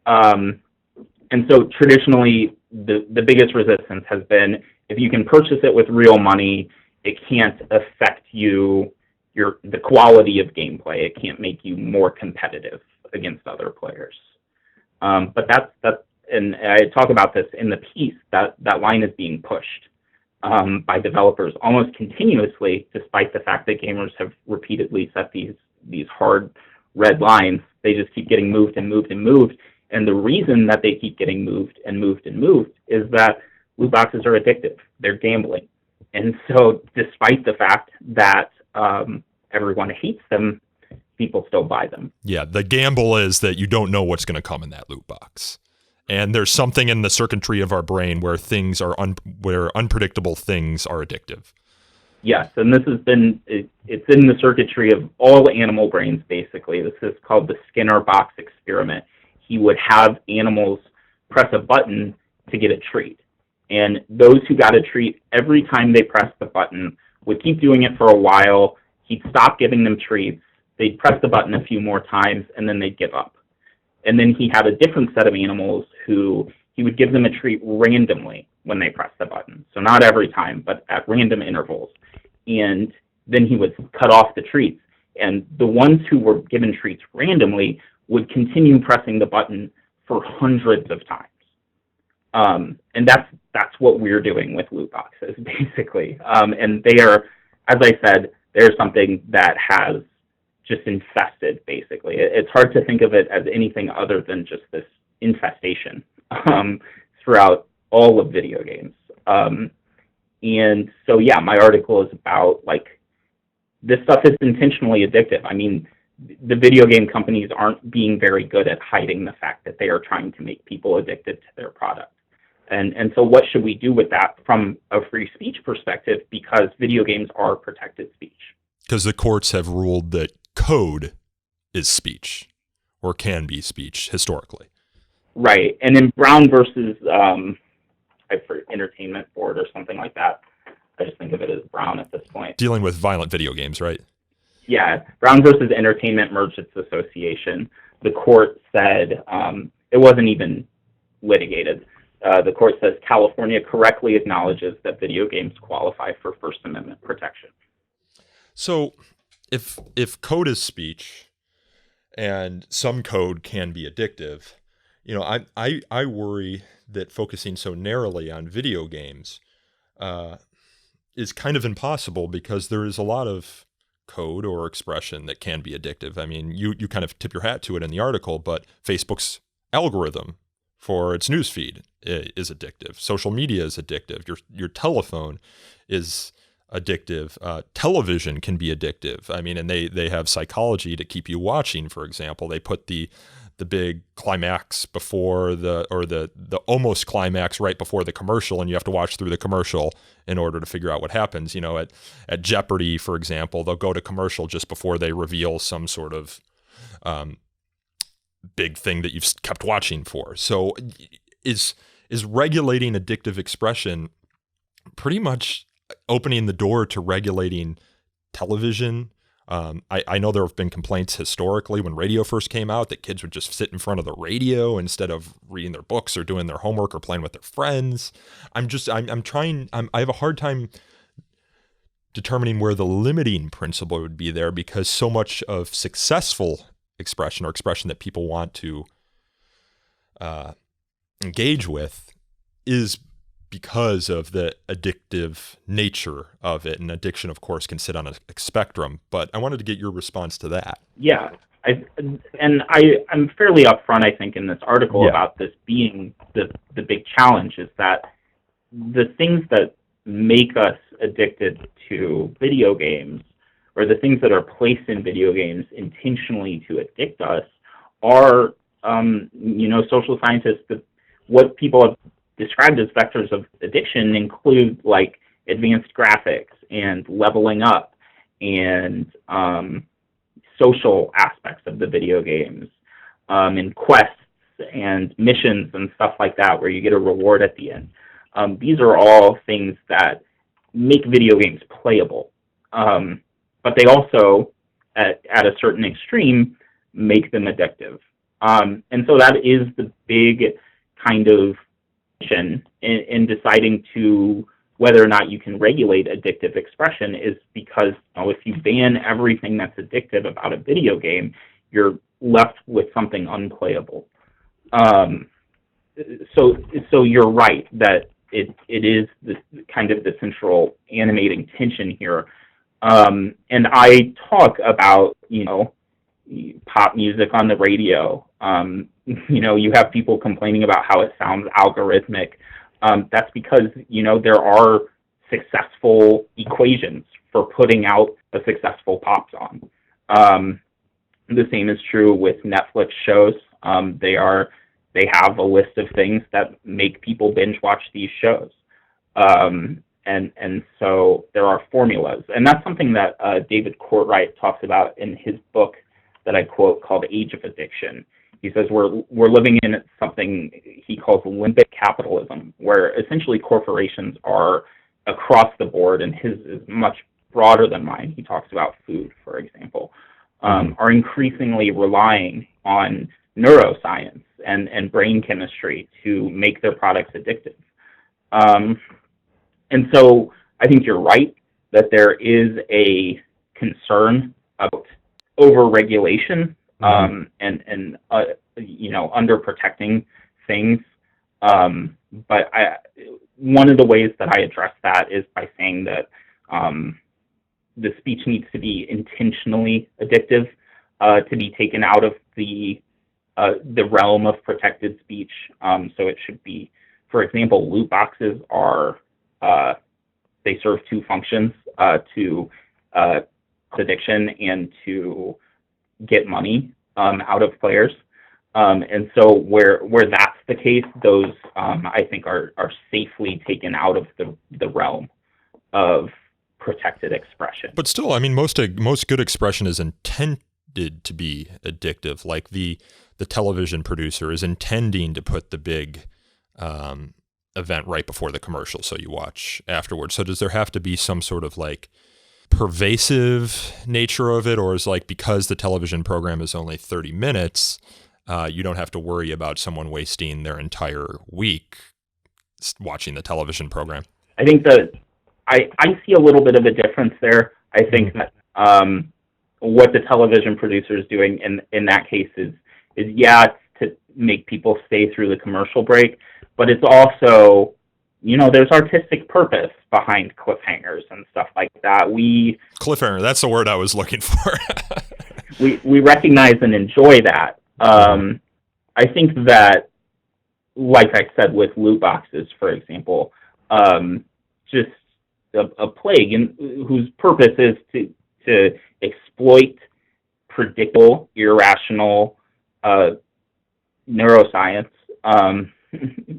And so traditionally, the biggest resistance has been, if you can purchase it with real money, it can't affect the quality of gameplay. It can't make you more competitive against other players. But that's and I talk about this in the piece, that line is being pushed by developers almost continuously, despite the fact that gamers have repeatedly set these hard red lines. They just keep getting moved and moved and moved. And the reason that they keep getting moved and moved and moved is that loot boxes are addictive. They're gambling. And so despite the fact that everyone hates them, people still buy them. Yeah, the gamble is that you don't know what's going to come in that loot box. And there's something in the circuitry of our brain where things are where unpredictable things are addictive. Yes, and this has been, it's in the circuitry of all animal brains, basically. This is called the Skinner box experiment. He would have animals press a button to get a treat. And those who got a treat every time they pressed the button would keep doing it for a while. He'd stop giving them treats. They'd press the button a few more times, and then they'd give up. And then he had a different set of animals who he would give them a treat randomly when they pressed the button. So not every time, but at random intervals. And then he would cut off the treats. And the ones who were given treats randomly would continue pressing the button for hundreds of times. And that's what we're doing with loot boxes, basically. And they are, as I said, they're something that has just infested, basically. It's hard to think of it as anything other than just this infestation throughout all of video games. And so, yeah, my article is about, this stuff is intentionally addictive. I mean, the video game companies aren't being very good at hiding the fact that they are trying to make people addicted to their product. And so what should we do with that from a free speech perspective? Because video games are protected speech. Because the courts have ruled that code is speech, or can be speech, historically. Right. And in Brown versus Entertainment Board or something like that, I just think of it as Brown at this point. Dealing with violent video games, right? Yeah. Brown versus Entertainment Merchants Association. The court said it wasn't even litigated. The court says California correctly acknowledges that video games qualify for First Amendment protection. So if code is speech and some code can be addictive, I worry that focusing so narrowly on video games is kind of impossible, because there is a lot of code or expression that can be addictive. I mean, you kind of tip your hat to it in the article, but Facebook's algorithm for its newsfeed is addictive. Social media is addictive. Your telephone is addictive. Television can be addictive. I mean, and they have psychology to keep you watching. For example, they put the big climax before the almost climax right before the commercial, and you have to watch through the commercial in order to figure out what happens. At Jeopardy, for example, they'll go to commercial just before they reveal some sort of big thing that you've kept watching for. So is regulating addictive expression pretty much opening the door to regulating television? I know there have been complaints historically when radio first came out that kids would just sit in front of the radio instead of reading their books or doing their homework or playing with their friends. I have a hard time determining where the limiting principle would be there, because so much of successful expression, or expression that people want to engage with, is because of the addictive nature of it. And addiction, of course, can sit on a spectrum. But I wanted to get your response to that. Yeah. I'm fairly upfront, I think, in this article about this being the big challenge, is that the things that make us addicted to video games, or the things that are placed in video games intentionally to addict us, are, social scientists, what people have described as vectors of addiction include like advanced graphics and leveling up and social aspects of the video games, and quests and missions and stuff like that, where you get a reward at the end. These are all things that make video games playable, but they also, at a certain extreme, make them addictive. And so that is the big kind of in deciding to whether or not you can regulate addictive expression, is because if you ban everything that's addictive about a video game, you're left with something unplayable. So you're right that it is the kind of the central animating tension here. And I talk about, pop music on the radio. You have people complaining about how it sounds algorithmic. That's because, there are successful equations for putting out a successful pop song. The same is true with Netflix shows. They have a list of things that make people binge watch these shows. And so there are formulas. And that's something that David Courtwright talks about in his book that I quote, called Age of Addiction. He says we're living in something he calls limbic capitalism, where essentially corporations are across the board, and his is much broader than mine. He talks about food, for example, are increasingly relying on neuroscience and brain chemistry to make their products addictive. And so I think you're right that there is a concern about over-regulation and under protecting things. But one of the ways that I address that is by saying that the speech needs to be intentionally addictive, to be taken out of the realm of protected speech. So it should be, for example, loot boxes are they serve two functions: to addiction and to get money out of players. And so where that's the case, those I think are safely taken out of the realm of protected expression. But still, I mean, most good expression is intended to be addictive. Like the television producer is intending to put the big event right before the commercial, so you watch afterwards. So does there have to be some sort of like pervasive nature of it, or is like, because the television program is only 30 minutes, you don't have to worry about someone wasting their entire week watching the television program? I think that I see a little bit of a difference there. I think that what the television producer is doing in that case is to make people stay through the commercial break, but it's also, there's artistic purpose behind cliffhangers and stuff like that. Cliffhanger, that's the word I was looking for. we recognize and enjoy that. I think that, like I said, with loot boxes, for example, just a plague whose purpose is to exploit predictable, irrational neuroscience,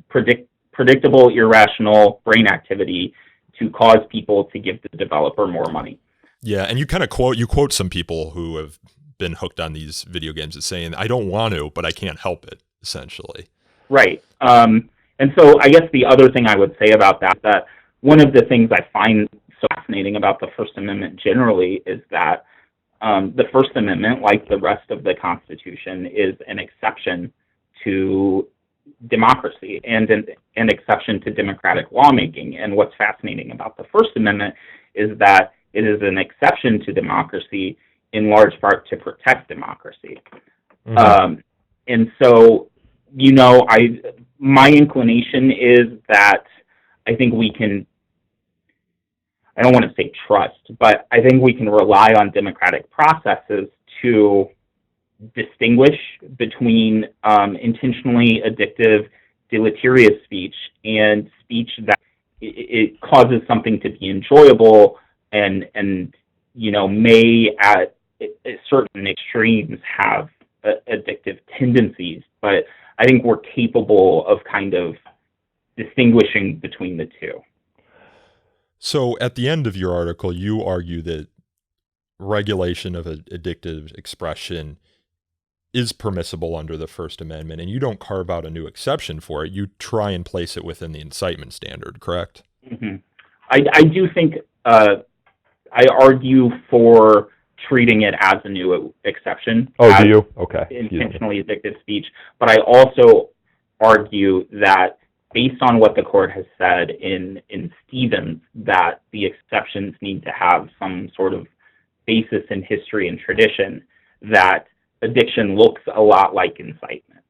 predictable, irrational brain activity to cause people to give the developer more money. Yeah, and you kind of quote some people who have been hooked on these video games as saying, I don't want to, but I can't help it, essentially. Right. And so I guess the other thing I would say about that one of the things I find so fascinating about the First Amendment generally is that the First Amendment, like the rest of the Constitution, is an exception to democracy and an exception to democratic lawmaking. And what's fascinating about the First Amendment is that It is an exception to democracy in large part to protect democracy. And so, my inclination is that I think we can, I don't want to say trust, but I think we can rely on democratic processes to distinguish between intentionally addictive, deleterious speech and speech that it causes something to be enjoyable and may at certain extremes have addictive tendencies. But I think we're capable of kind of distinguishing between the two. So at the end of your article, you argue that regulation of addictive expression is permissible under the First Amendment, and you don't carve out a new exception for it. You try and place it within the incitement standard, correct? Mm-hmm. I do think I argue for treating it as a new exception. Oh, do you? Okay. Intentionally addictive speech. But I also argue that based on what the court has said in Stevens, that the exceptions need to have some sort of basis in history and tradition, that addiction looks a lot like incitement.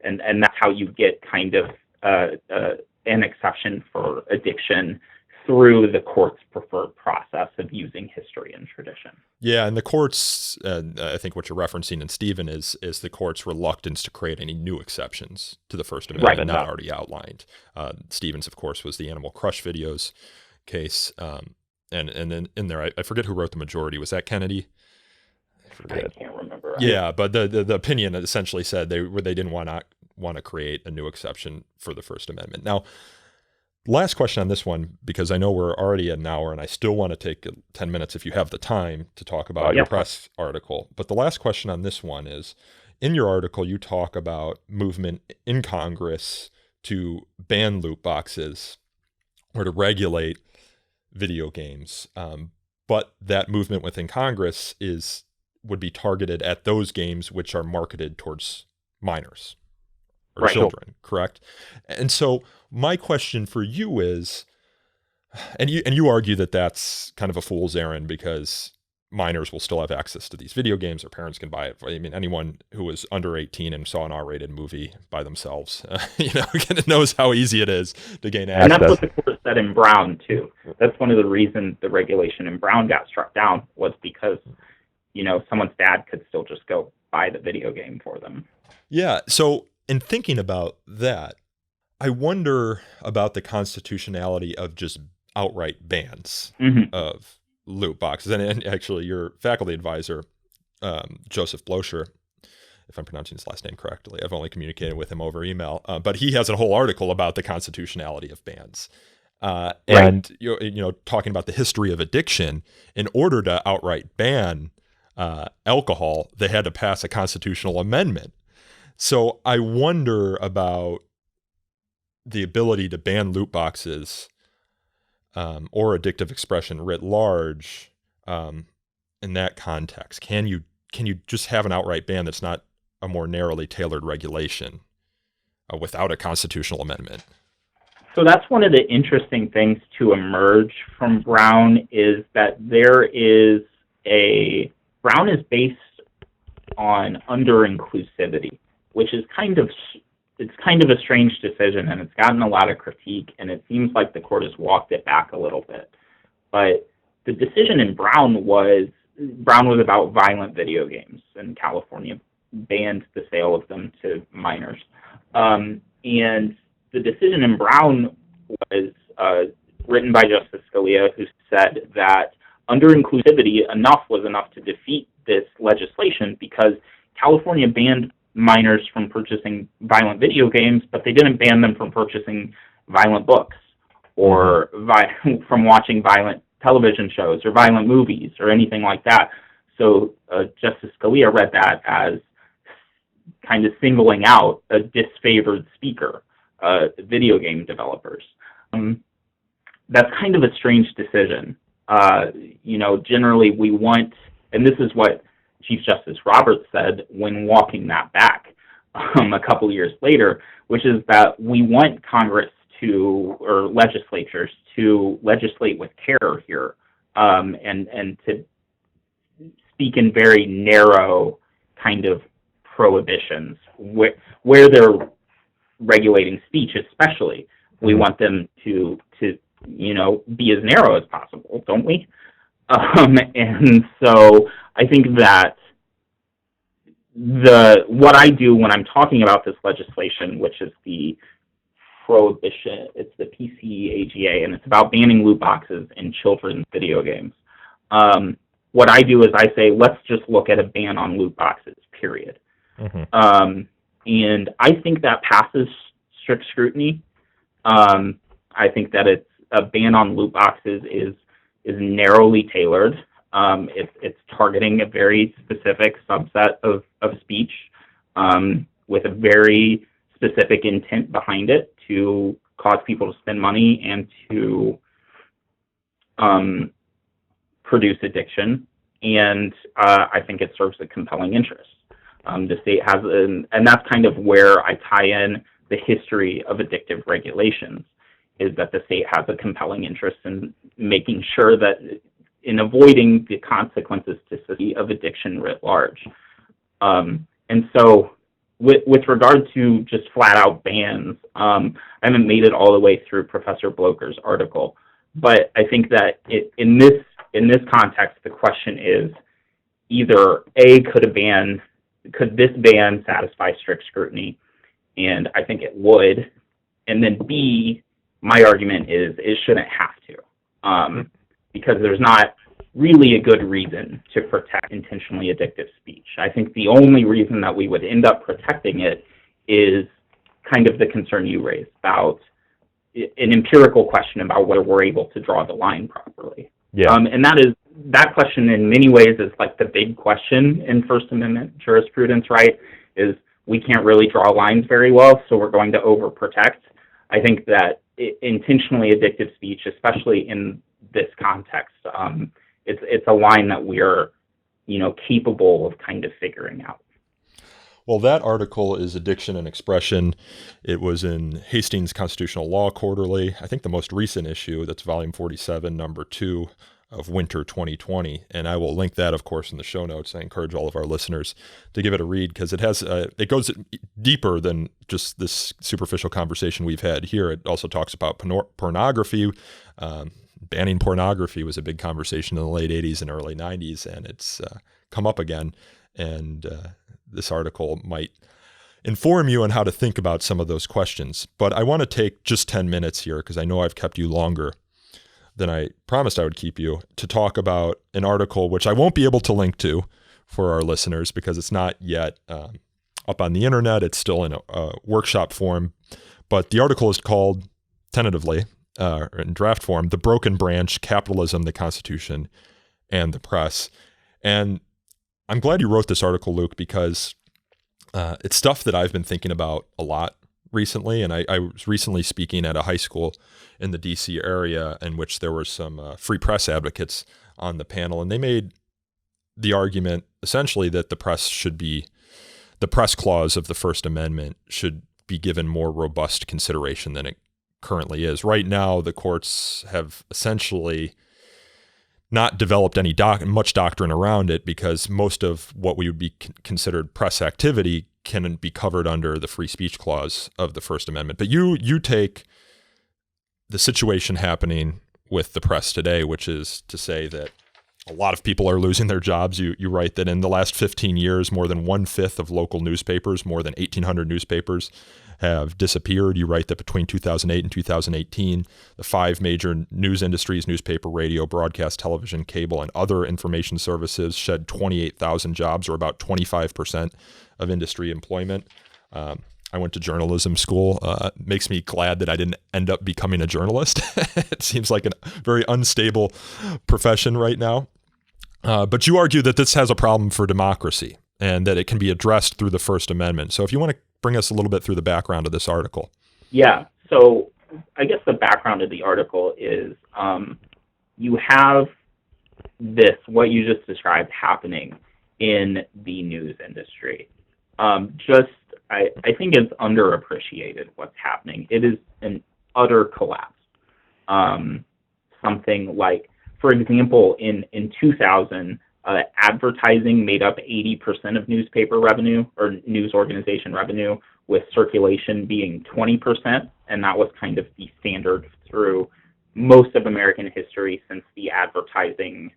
And that's how you get kind of an exception for addiction through the court's preferred process of using history and tradition. Yeah, and the court's, I think what you're referencing in Stephen is the court's reluctance to create any new exceptions to the First Amendment not already outlined. Stevens, of course, was the Animal Crush videos case. And then in there, I forget who wrote the majority. Was that Kennedy? I can't remember. Yeah, but the opinion essentially said they didn't want to create a new exception for the First Amendment. Now, last question on this one, because I know we're already at an hour and I still want to take 10 minutes if you have the time to talk about your press article. But the last question on this one is, in your article, you talk about movement in Congress to ban loot boxes or to regulate video games. But that movement within Congress would be targeted at those games which are marketed towards minors or children, correct? And so my question for you is, and you argue that that's kind of a fool's errand because minors will still have access to these video games, their parents can buy it. I mean, anyone who was under 18 and saw an R-rated movie by themselves, knows how easy it is to gain access. And that's what the court said in Brown, too. That's one of the reasons the regulation in Brown got struck down, was because, someone's dad could still just go buy the video game for them. Yeah, so in thinking about that, I wonder about the constitutionality of just outright bans of loot boxes. And actually, your faculty advisor, Joseph Blocher, if I'm pronouncing his last name correctly, I've only communicated with him over email, but he has a whole article about the constitutionality of bans. And talking about the history of addiction, in order to outright ban alcohol, they had to pass a constitutional amendment. So I wonder about the ability to ban loot boxes or addictive expression writ large in that context. Can you just have an outright ban that's not a more narrowly tailored regulation without a constitutional amendment? So that's one of the interesting things to emerge from Brown, is that Brown is based on under-inclusivity, which is kind of a strange decision, and it's gotten a lot of critique, and it seems like the court has walked it back a little bit. But the decision in Brown was about violent video games, and California banned the sale of them to minors. And the decision in Brown was written by Justice Scalia, who said that under-inclusivity was enough to defeat this legislation, because California banned minors from purchasing violent video games, but they didn't ban them from purchasing violent books or from watching violent television shows or violent movies or anything like that. So Justice Scalia read that as kind of singling out a disfavored speaker, video game developers. That's kind of a strange decision. Generally we want, and this is what Chief Justice Roberts said when walking that back a couple years later, which is that we want Congress or legislatures to legislate with care here. and to speak in very narrow kind of prohibitions where they're regulating speech, especially. We want them to be as narrow as possible, don't we? And so I think that what I do when I'm talking about this legislation, which is the prohibition, it's the PCAGA, and it's about banning loot boxes in children's video games. What I do is I say, let's just look at a ban on loot boxes, period. Mm-hmm. And I think that passes strict scrutiny. I think that it's a ban on loot boxes is narrowly tailored. It's targeting a very specific subset of speech with a very specific intent behind it to cause people to spend money and to produce addiction. And I think it serves a compelling interest. The state has, and that's kind of where I tie in the history of addictive regulations, is that the state has a compelling interest in making sure that in avoiding the consequences to society of addiction writ large. And so with regard to just flat out bans, I haven't made it all the way through Professor Blocher's article, but I think that in this context, the question is either A, could this ban satisfy strict scrutiny? And I think it would. And then B, my argument is it shouldn't have to, because there's not really a good reason to protect intentionally addictive speech. I think the only reason that we would end up protecting it is kind of the concern you raised about an empirical question about whether we're able to draw the line properly. Yeah. And that question in many ways is like the big question in First Amendment jurisprudence, right? Is we can't really draw lines very well, so we're going to overprotect. I think that intentionally addictive speech, especially in this context, it's a line that we're, capable of kind of figuring out. Well, that article is Addiction and Expression. It was in Hastings Constitutional Law Quarterly, I think the most recent issue, that's volume 47, number 2 of winter 2020. And I will link that, of course, in the show notes. I encourage all of our listeners to give it a read because it has it goes deeper than just this superficial conversation we've had here. It also talks about pornography. Banning pornography was a big conversation in the late 80s and early 90s, and it's come up again. And this article might inform you on how to think about some of those questions. But I want to take just 10 minutes here because I know I've kept you longer than I promised I would keep you to talk about an article which I won't be able to link to for our listeners because it's not yet up on the internet. It's still in a workshop form. But the article is called, tentatively, in draft form, The Broken Branch, Capitalism, the Constitution, and the Press. And I'm glad you wrote this article, Luke, because it's stuff that I've been thinking about a lot recently. And I was recently speaking at a high school in the DC area in which there were some free press advocates on the panel. And they made the argument essentially that the press clause of the First Amendment should be given more robust consideration than it currently is. Right now, the courts have essentially not developed any much doctrine around it because most of what we would be considered press activity can be covered under the free speech clause of the First Amendment. But you take the situation happening with the press today, which is to say that a lot of people are losing their jobs. You write that in the last 15 years, more than 1/5 of local newspapers, more than 1,800 newspapers have disappeared. You write that between 2008 and 2018, the 5 major news industries, newspaper, radio, broadcast, television, cable, and other information services shed 28,000 jobs, or about 25% of industry employment. I went to journalism school. It makes me glad that I didn't end up becoming a journalist. It seems like a very unstable profession right now. But you argue that this has a problem for democracy and that it can be addressed through the First Amendment. So if you want to bring us a little bit through the background of this article. Yeah. So I guess the background of the article is you have what you just described happening in the news industry. I think it's underappreciated what's happening. It is an utter collapse. Something like for example, in 2000, advertising made up 80% of newspaper revenue or news organization revenue, with circulation being 20%, and that was kind of the standard through most of American history since the advertising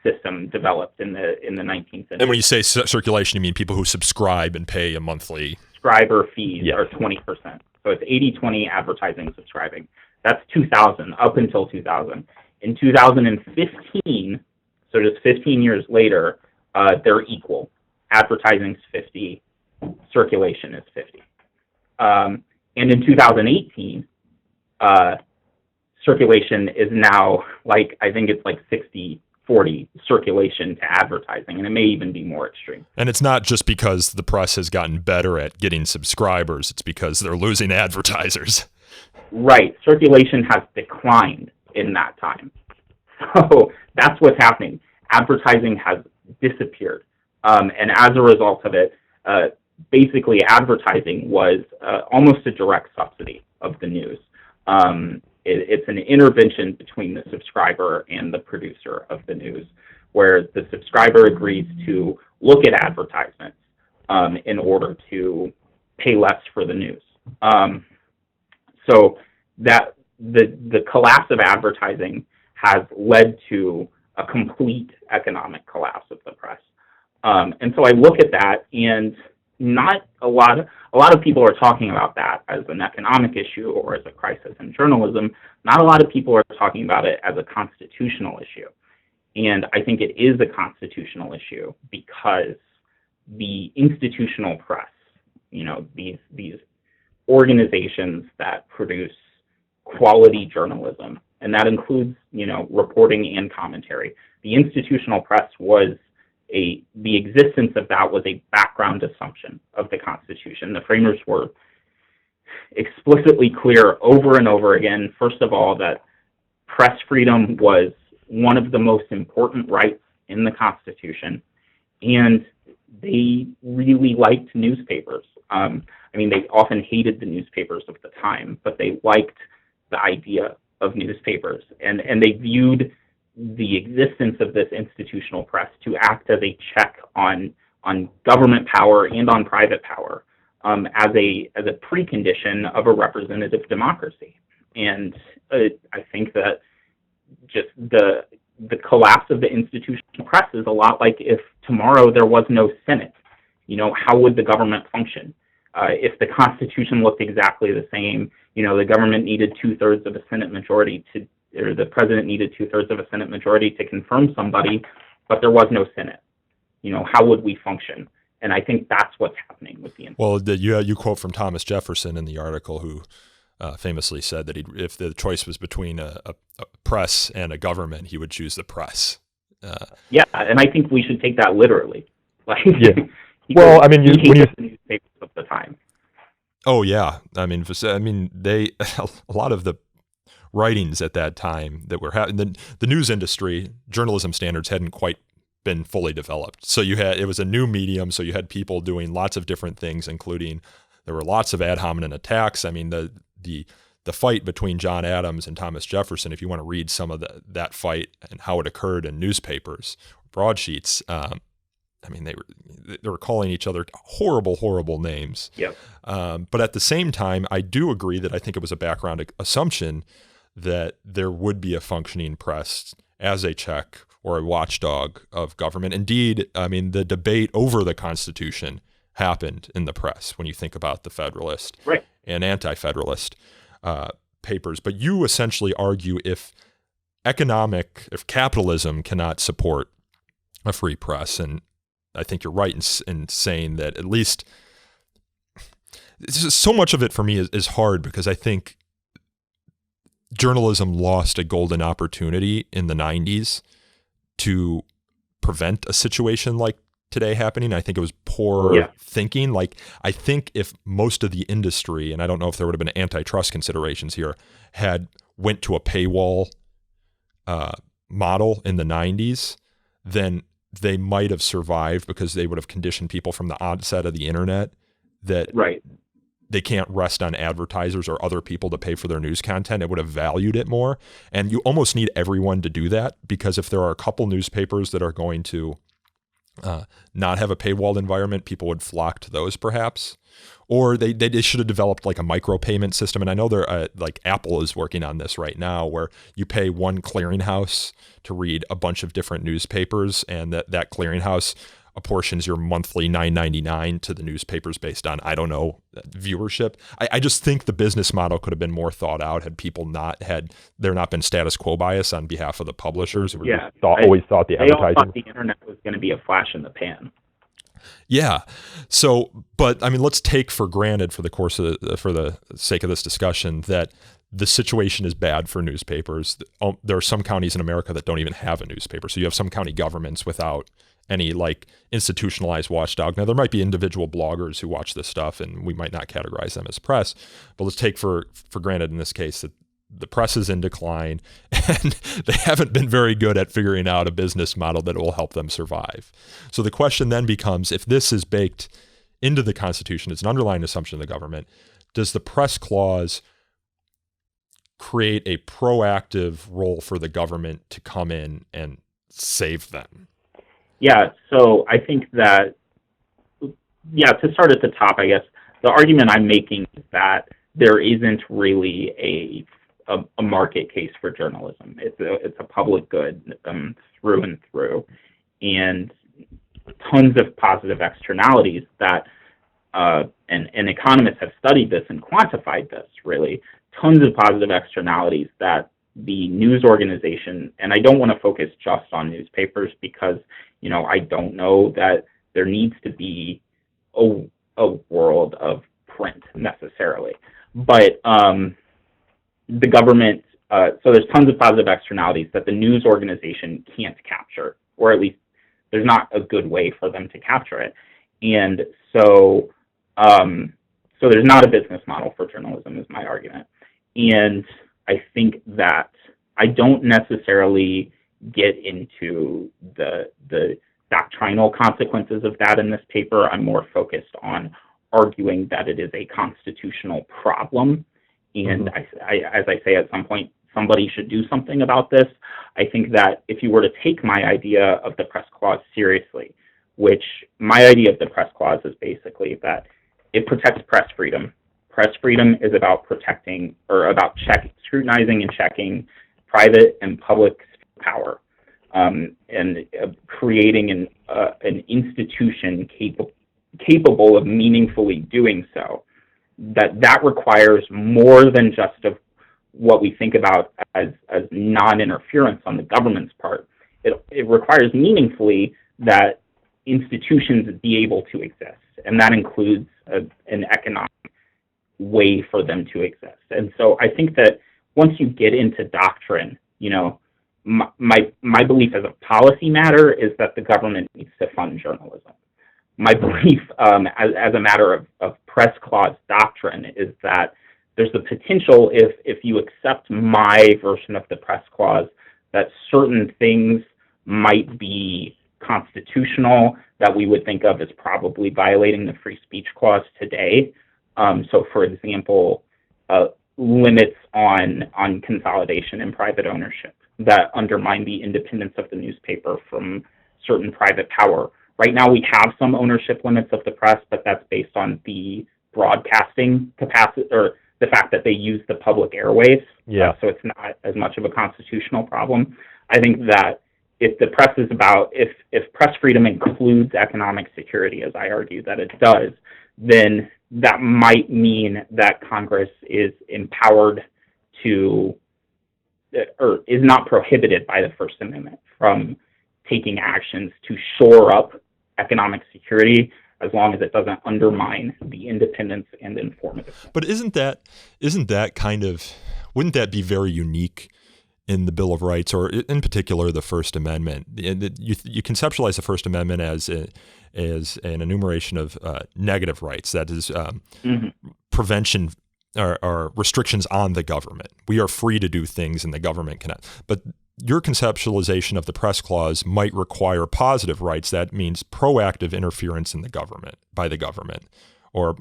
system developed in the 19th century. And when you say circulation, you mean people who subscribe and pay a monthly subscriber fees are 20%. So it's 80-20 advertising and subscribing. That's 2000, up until 2000. In 2015, so just 15 years later, they're equal. Advertising's 50, circulation is 50. And in 2018, circulation is now I think it's 60-40 circulation to advertising, and it may even be more extreme. And it's not just because the press has gotten better at getting subscribers, it's because they're losing advertisers. Right. Circulation has declined in that time. So that's what's happening. Advertising has disappeared. And as a result of it, basically advertising was almost a direct subsidy of the news. It's an intervention between the subscriber and the producer of the news, where the subscriber agrees to look at advertisements in order to pay less for the news. So that the collapse of advertising has led to a complete economic collapse of the press. And so I look at that, and not a lot of people are talking about that as an economic issue or as a crisis in journalism. Not a lot of people are talking about it as a constitutional issue. And I think it is a constitutional issue because the institutional press, these organizations that produce quality journalism, and that includes, reporting and commentary. The institutional press the existence of that was a background assumption of the Constitution. The framers were explicitly clear over and over again, first of all, that press freedom was one of the most important rights in the Constitution, and they really liked newspapers. They often hated the newspapers of the time, but they liked the idea of newspapers, and they viewed the existence of this institutional press to act as a check on government power and on private power as a precondition of a representative democracy. And I think that just the collapse of the institutional press is a lot like if tomorrow there was no Senate. How would the government function? If the Constitution looked exactly the same, the government needed 2/3 of a Senate majority or the president needed 2/3 of a Senate majority to confirm somebody, but there was no Senate. How would we function? And I think that's what's happening with the institution. Well, you quote from Thomas Jefferson in the article, who famously said that if the choice was between a press and a government, he would choose the press. Yeah, and I think we should take that literally. Well, when you the newspapers of the time. Oh yeah, they a lot of the writings at that time that were the news industry, journalism standards hadn't quite been fully developed. So it was a new medium. So you had people doing lots of different things, including there were lots of ad hominem attacks. The fight between John Adams and Thomas Jefferson, if you want to read some of that fight and how it occurred in newspapers, broadsheets, they were calling each other horrible names. Yep. But at the same time, I do agree that I think it was a background assumption that there would be a functioning press as a check or a watchdog of government. Indeed, the debate over the Constitution happened in the press when you think about the Federalist and Anti-Federalist papers. But you essentially argue if capitalism cannot support a free press, and I think you're right in saying that at least so much of it for me is hard because I think journalism lost a golden opportunity in the 90s to prevent a situation like today happening. I think it was poor thinking. I think if most of the industry, and I don't know if there would have been antitrust considerations here, had went to a paywall model in the 90s, then they might have survived because they would have conditioned people from the onset of the internet that they can't rest on advertisers or other people to pay for their news content. It would have valued it more. And you almost need everyone to do that, because if there are a couple newspapers that are going to not have a paywalled environment, people would flock to those perhaps. Or they should have developed like a micropayment system. And I know they're like Apple is working on this right now, where you pay one clearinghouse to read a bunch of different newspapers, and that clearinghouse apportions your monthly $9.99 to the newspapers based on, I don't know, viewership. I just think the business model could have been more thought out had people not been status quo bias on behalf of the publishers who always thought the advertising. They all thought the internet was going to be a flash in the pan. Yeah. So, but I mean, let's take for granted for the sake of this discussion that the situation is bad for newspapers. There are some counties in America that don't even have a newspaper. So you have some county governments without any like institutionalized watchdog. Now there might be individual bloggers who watch this stuff, and we might not categorize them as press, but let's take for granted in this case that the press is in decline and they haven't been very good at figuring out a business model that will help them survive. So the question then becomes, if this is baked into the Constitution, it's an underlying assumption of the government, does the press clause create a proactive role for the government to come in and save them? Yeah, so I think that, to start at the top, I guess, the argument I'm making is that there isn't really a market case for journalism. It's a public good through and through, and tons of positive externalities that, and economists have studied this and quantified this, really, tons of positive externalities that the news organization, and I don't want to focus just on newspapers because, I don't know that there needs to be a world of print necessarily, but the government, so there's tons of positive externalities that the news organization can't capture, or at least there's not a good way for them to capture it. And so there's not a business model for journalism is my argument. And I think that I don't necessarily get into the doctrinal consequences of that in this paper. I'm more focused on arguing that it is a constitutional problem. And as I say, at some point, somebody should do something about this. I think that if you were to take my idea of the press clause seriously, which my idea of the press clause is basically that it protects press freedom. Press freedom is about protecting or about scrutinizing and checking private and public power, and creating an institution capable of meaningfully doing so. That requires more than just of what we think about as non-interference on the government's part. It requires meaningfully that institutions be able to exist, and that includes an economic way for them to exist. And so I think that once you get into doctrine, my belief as a policy matter is that the government needs to fund journalism. My belief as a matter of press clause doctrine is that there's the potential, if you accept my version of the press clause, that certain things might be constitutional that we would think of as probably violating the free speech clause today. So, for example, limits on consolidation and private ownership that undermine the independence of the newspaper from certain private power. Right now, we have some ownership limits of the press, but that's based on the broadcasting capacity or the fact that they use the public airwaves. Yeah. So it's not as much of a constitutional problem. I think that if the press is about, if press freedom includes economic security, as I argue that it does, then that might mean that Congress is empowered to, or is not prohibited by the First Amendment from taking actions to shore up economic security, as long as it doesn't undermine the independence and informative. But isn't that kind of, wouldn't that be very unique in the Bill of Rights, or in particular the First Amendment? You conceptualize the First Amendment as an enumeration of negative rights, that is prevention or restrictions on the government. We are free to do things and the government cannot. But your conceptualization of the press clause might require positive rights. That means proactive interference in the government, by the government, or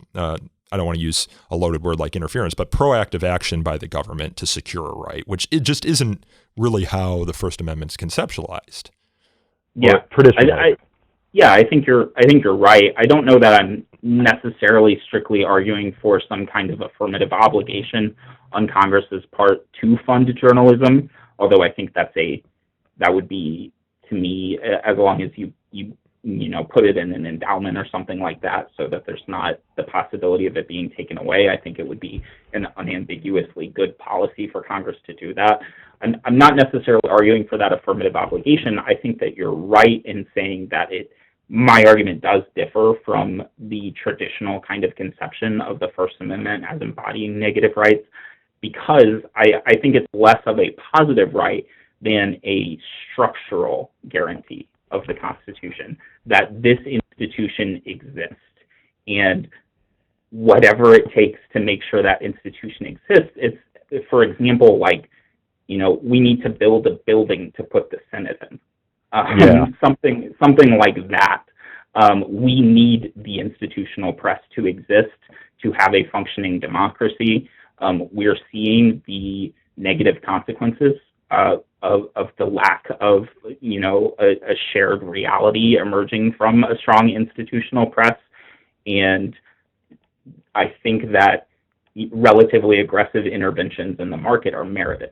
I don't want to use a loaded word like interference, but proactive action by the government to secure a right, which it just isn't really how the First Amendment's conceptualized. Yeah, traditionally. I think you're right. I don't know that I'm necessarily strictly arguing for some kind of affirmative obligation on Congress's part to fund journalism, although I think that would be, to me, as long as you put it in an endowment or something like that, so that there's not the possibility of it being taken away. I think it would be an unambiguously good policy for Congress to do that. I'm not necessarily arguing for that affirmative obligation. I think that you're right in saying that my argument does differ from the traditional kind of conception of the First Amendment as embodying negative rights, because I think it's less of a positive right than a structural guarantee of the Constitution that this institution exists, and whatever it takes to make sure that institution exists. It's, for example, like, we need to build a building to put the Senate in. Something like that. We need the institutional press to exist to have a functioning democracy. We're seeing the negative consequences of the lack of, a shared reality emerging from a strong institutional press. And I think that relatively aggressive interventions in the market are merited.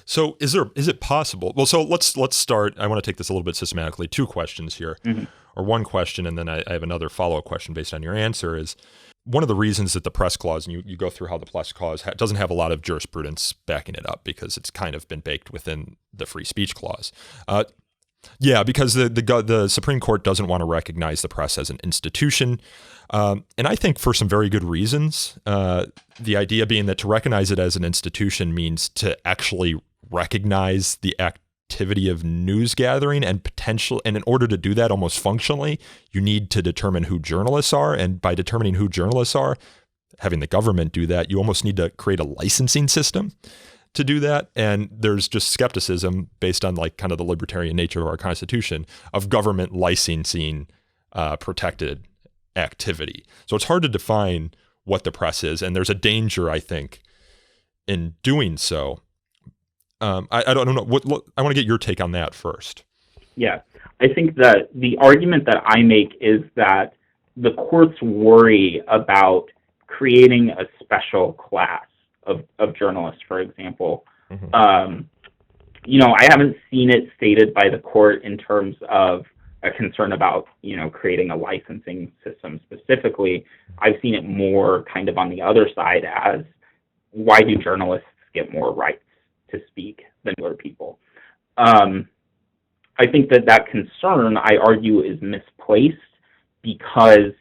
So is it possible? Well, so let's start. I want to take this a little bit systematically. Two questions here, or one question, and then I have another follow-up question based on your answer. Is one of the reasons that the press clause, and you go through how the press clause doesn't have a lot of jurisprudence backing it up, because it's kind of been baked within the free speech clause. Because the Supreme Court doesn't want to recognize the press as an institution. And I think for some very good reasons. The idea being that to recognize it as an institution means to actually recognize the activity of news gathering and potential. And in order to do that almost functionally, you need to determine who journalists are. And by determining who journalists are, having the government do that, you almost need to create a licensing system to do that. And there's just skepticism based on like kind of the libertarian nature of our Constitution of government licensing protected activity. So it's hard to define what the press is. And there's a danger, I think, in doing so. I don't know. I want to get your take on that first. Yeah, I think that the argument that I make is that the courts worry about creating a special class of journalists, for example. I haven't seen it stated by the court in terms of a concern about, creating a licensing system specifically. I've seen it more kind of on the other side as, why do journalists get more rights to speak than other people? I think that concern, I argue, is misplaced, because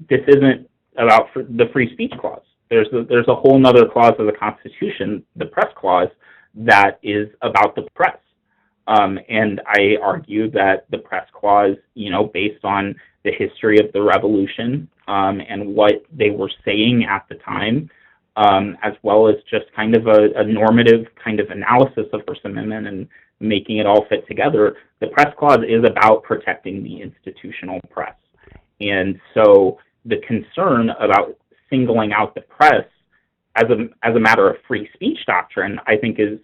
this isn't about the free speech clause. There's a whole nother clause of the Constitution, the press clause, that is about the press. And I argue that the press clause, based on the history of the revolution and what they were saying at the time, as well as just kind of a normative kind of analysis of First Amendment and making it all fit together, the press clause is about protecting the institutional press. And so the concern about singling out the press as a matter of free speech doctrine, I think is,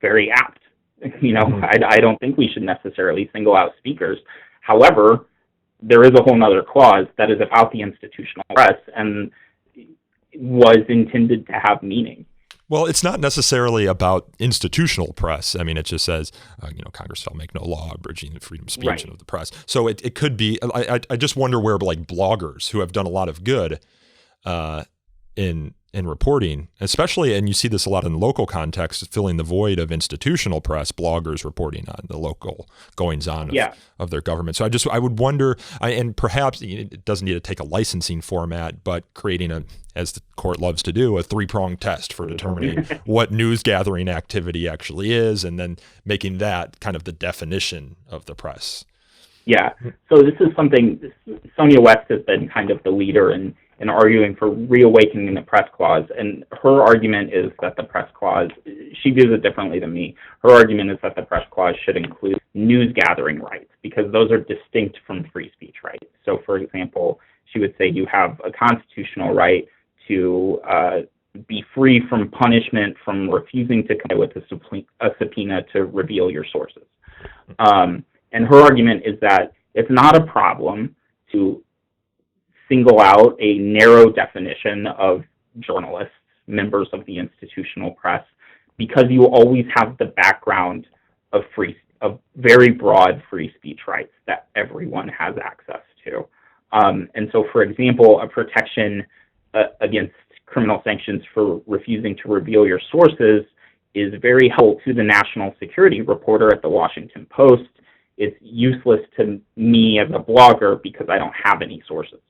very apt. I don't think we should necessarily single out speakers. However, there is a whole nother clause that is about the institutional press and was intended to have meaning. Well, it's not necessarily about institutional press. I mean, it just says, Congress shall make no law abridging the freedom of speech of the press. So it could be, I just wonder where like bloggers who have done a lot of good in reporting, especially, and you see this a lot in the local context, filling the void of institutional press, bloggers reporting on the local goings on of their government. So I would wonder, and perhaps it doesn't need to take a licensing format, but creating as the court loves to do, a 3-pronged test for determining what news gathering activity actually is, and then making that kind of the definition of the press. Yeah. So this is something Sonia West has been kind of the leader in arguing for reawakening the press clause. And her argument is that the press clause, she views it differently than me. Her argument is that the press clause should include news gathering rights, because those are distinct from free speech rights. So, for example, she would say you have a constitutional right to be free from punishment from refusing to comply with a subpoena to reveal your sources. And her argument is that it's not a problem to single out a narrow definition of journalists, members of the institutional press, because you always have the background of very broad free speech rights that everyone has access to. And so, for example, a protection against criminal sanctions for refusing to reveal your sources is very helpful to the national security reporter at the Washington Post. It's useless to me as a blogger because I don't have any sources.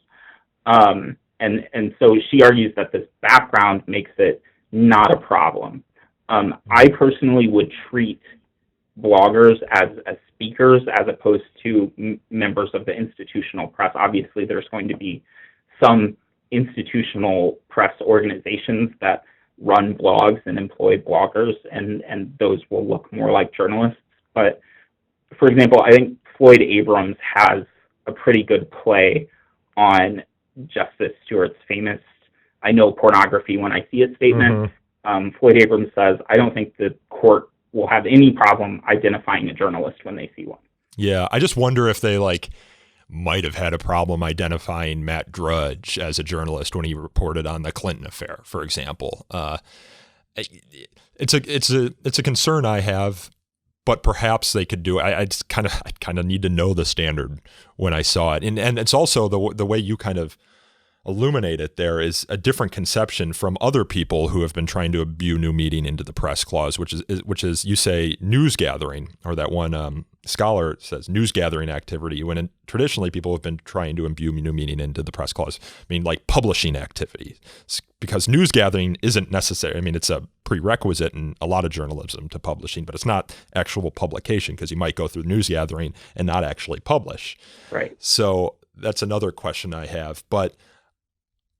And so she argues that this background makes it not a problem. I personally would treat bloggers as speakers as opposed to members of the institutional press. Obviously, there's going to be some institutional press organizations that run blogs and employ bloggers, and those will look more like journalists. But, for example, I think Floyd Abrams has a pretty good play on Justice Stewart's famous "I know pornography when I see it" statement. Floyd Abrams says, I don't think the court will have any problem identifying a journalist when they see one. Yeah, I just wonder if they might have had a problem identifying Matt Drudge as a journalist when he reported on the Clinton affair, for example. It's a concern I have, but perhaps they could do it. I kind of need to know the standard when I saw it, and it's also the way you kind of illuminate it there is a different conception from other people who have been trying to imbue new meaning into the press clause, which is you say news gathering, or that one scholar says news gathering activity, when traditionally people have been trying to imbue new meaning into the press clause, I mean like publishing activity, because news gathering isn't necessary. I mean, it's a prerequisite in a lot of journalism to publishing, but it's not actual publication, because you might go through news gathering and not actually publish. Right. So that's another question I have, but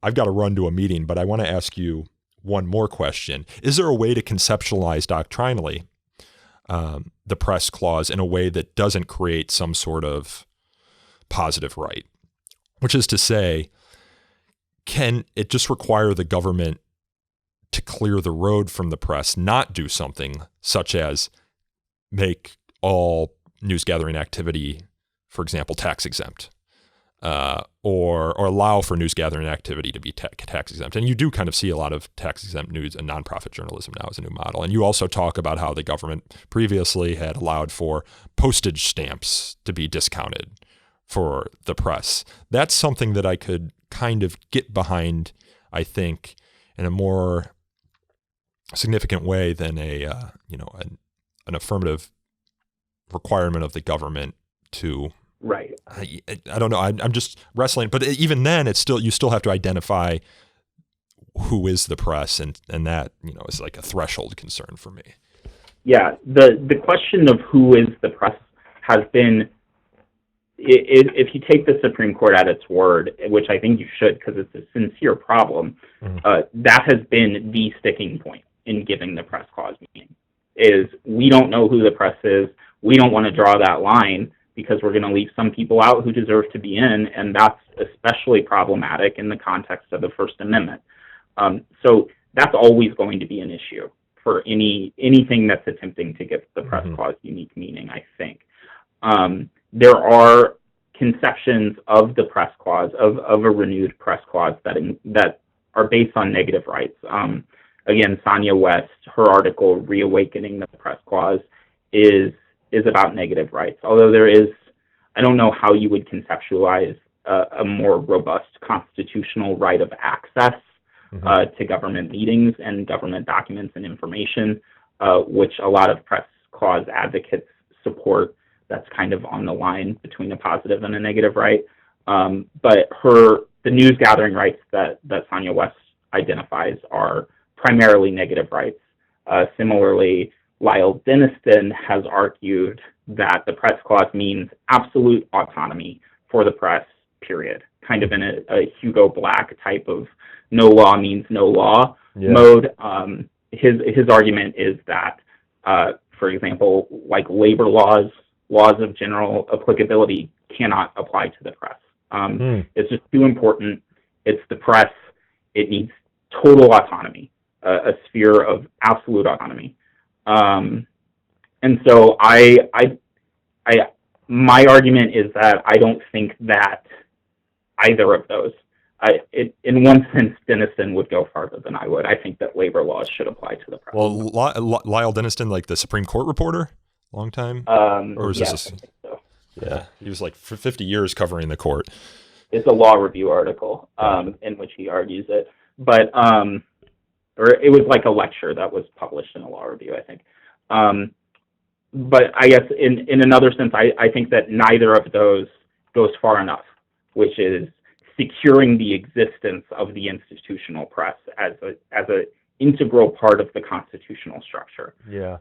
I've got to run to a meeting, but I want to ask you one more question. Is there a way to conceptualize doctrinally the press clause in a way that doesn't create some sort of positive right? Which is to say, can it just require the government to clear the road from the press, not do something such as make all news gathering activity, for example, tax exempt? Or allow for news gathering activity to be tax exempt. And you do kind of see a lot of tax exempt news and nonprofit journalism now as a new model. And you also talk about how the government previously had allowed for postage stamps to be discounted for the press. That's something that I could kind of get behind, I think, in a more significant way than an affirmative requirement of the government to. Right. I don't know. I'm just wrestling, but even then, you still have to identify who is the press, and that is like a threshold concern for me. Yeah, the question of who is the press has been, if you take the Supreme Court at its word, which I think you should because it's a sincere problem, that has been the sticking point in giving the press clause meaning. Is we don't know who the press is. We don't want to draw that line, because we're going to leave some people out who deserve to be in, and that's especially problematic in the context of the First Amendment. So that's always going to be an issue for anything that's attempting to give the press clause unique meaning, I think. There are conceptions of the press clause, of a renewed press clause that are based on negative rights. Again, Sonia West, her article, Reawakening the Press Clause, is about negative rights. Although there is, I don't know how you would conceptualize a more robust constitutional right of access to government meetings and government documents and information, which a lot of press clause advocates support. That's kind of on the line between a positive and a negative right. But the news gathering rights that Sonia West identifies are primarily negative rights. Similarly, Lyle Denniston has argued that the press clause means absolute autonomy for the press, period. Kind of in a Hugo Black type of no law means no law mode. His argument is that, for example, like labor laws of general applicability cannot apply to the press. It's just too important. It's the press. It needs total autonomy, a sphere of absolute autonomy. And so my argument is that I don't think that either of those, in one sense, Denniston would go farther than I would. I think that labor laws should apply to the press. Well, Lyle Denniston, like the Supreme Court reporter, long time? Or was this? I think so. Yeah, he was like for 50 years covering the court. It's a law review article in which he argues it, but or it was like a lecture that was published in a law review, I think. But I guess in another sense, I think that neither of those goes far enough, which is securing the existence of the institutional press as a integral part of the constitutional structure. Yeah.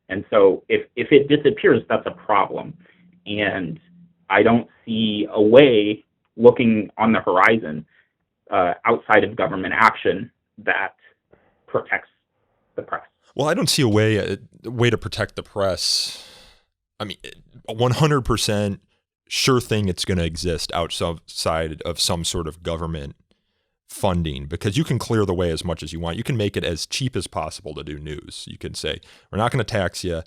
And so if it disappears, that's a problem. And I don't see a way looking on the horizon outside of government action that protects the press. Well, I don't see a way to protect the press. I mean, 100% sure thing it's going to exist outside of some sort of government funding, because you can clear the way as much as you want. You can make it as cheap as possible to do news. You can say, we're not going to tax you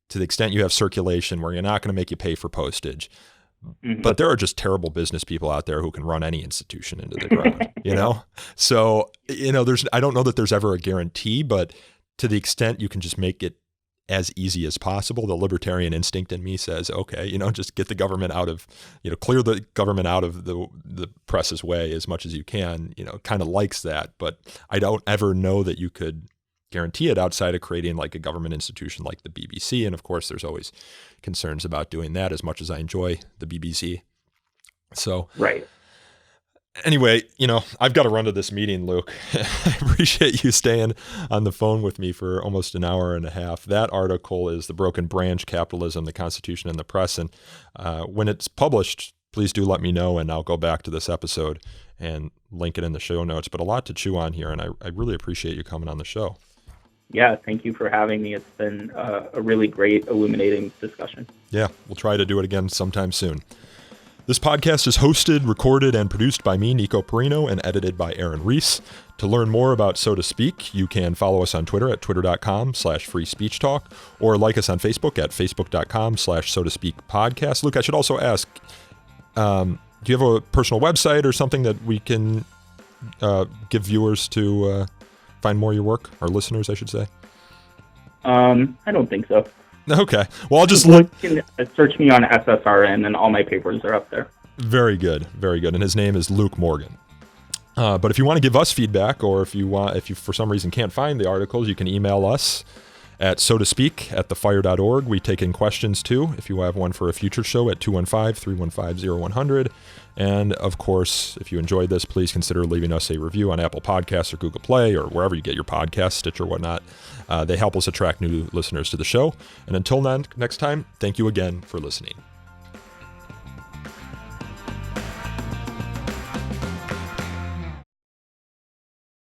to the extent you have circulation, where you're not going to make you pay for postage. Mm-hmm. But there are just terrible business people out there who can run any institution into the ground, you know? So, I don't know that there's ever a guarantee, but to the extent you can just make it as easy as possible, the libertarian instinct in me says, okay, just get the government out of, clear the government out of the press's way as much as you can, kind of likes that. But I don't ever know that you could guarantee it outside of creating like a government institution like the BBC. And of course, there's always concerns about doing that, as much as I enjoy the BBC. So, right. Anyway, I've got to run to this meeting, Luke. I appreciate you staying on the phone with me for almost an hour and a half. That article is The Broken Branch, Capitalism, the Constitution, and the Press. And when it's published, please do let me know, and I'll go back to this episode and link it in the show notes. But a lot to chew on here, and I really appreciate you coming on the show. Yeah, thank you for having me. It's been a really great, illuminating discussion. Yeah, we'll try to do it again sometime soon. This podcast is hosted, recorded, and produced by me, Nico Perino, and edited by Aaron Reese. To learn more about So to Speak, you can follow us on Twitter at twitter.com/freespeechtalk, or like us on Facebook at facebook.com/so-to-speak-podcast. Luke, I should also ask, do you have a personal website or something that we can give viewers to find more of your work, or listeners, I should say? I don't think so. Okay. Well, I'll just look. You can search me on SSRN, and all my papers are up there. Very good. Very good. And his name is Luke Morgan. But if you want to give us feedback, or if you for some reason can't find the articles, you can email us at sotospeak@thefire.org. We take in questions too, if you have one for a future show, at 215-315-0100. And of course, if you enjoyed this, please consider leaving us a review on Apple Podcasts or Google Play, or wherever you get your podcasts, Stitcher, whatnot. They help us attract new listeners to the show. And until next time, thank you again for listening.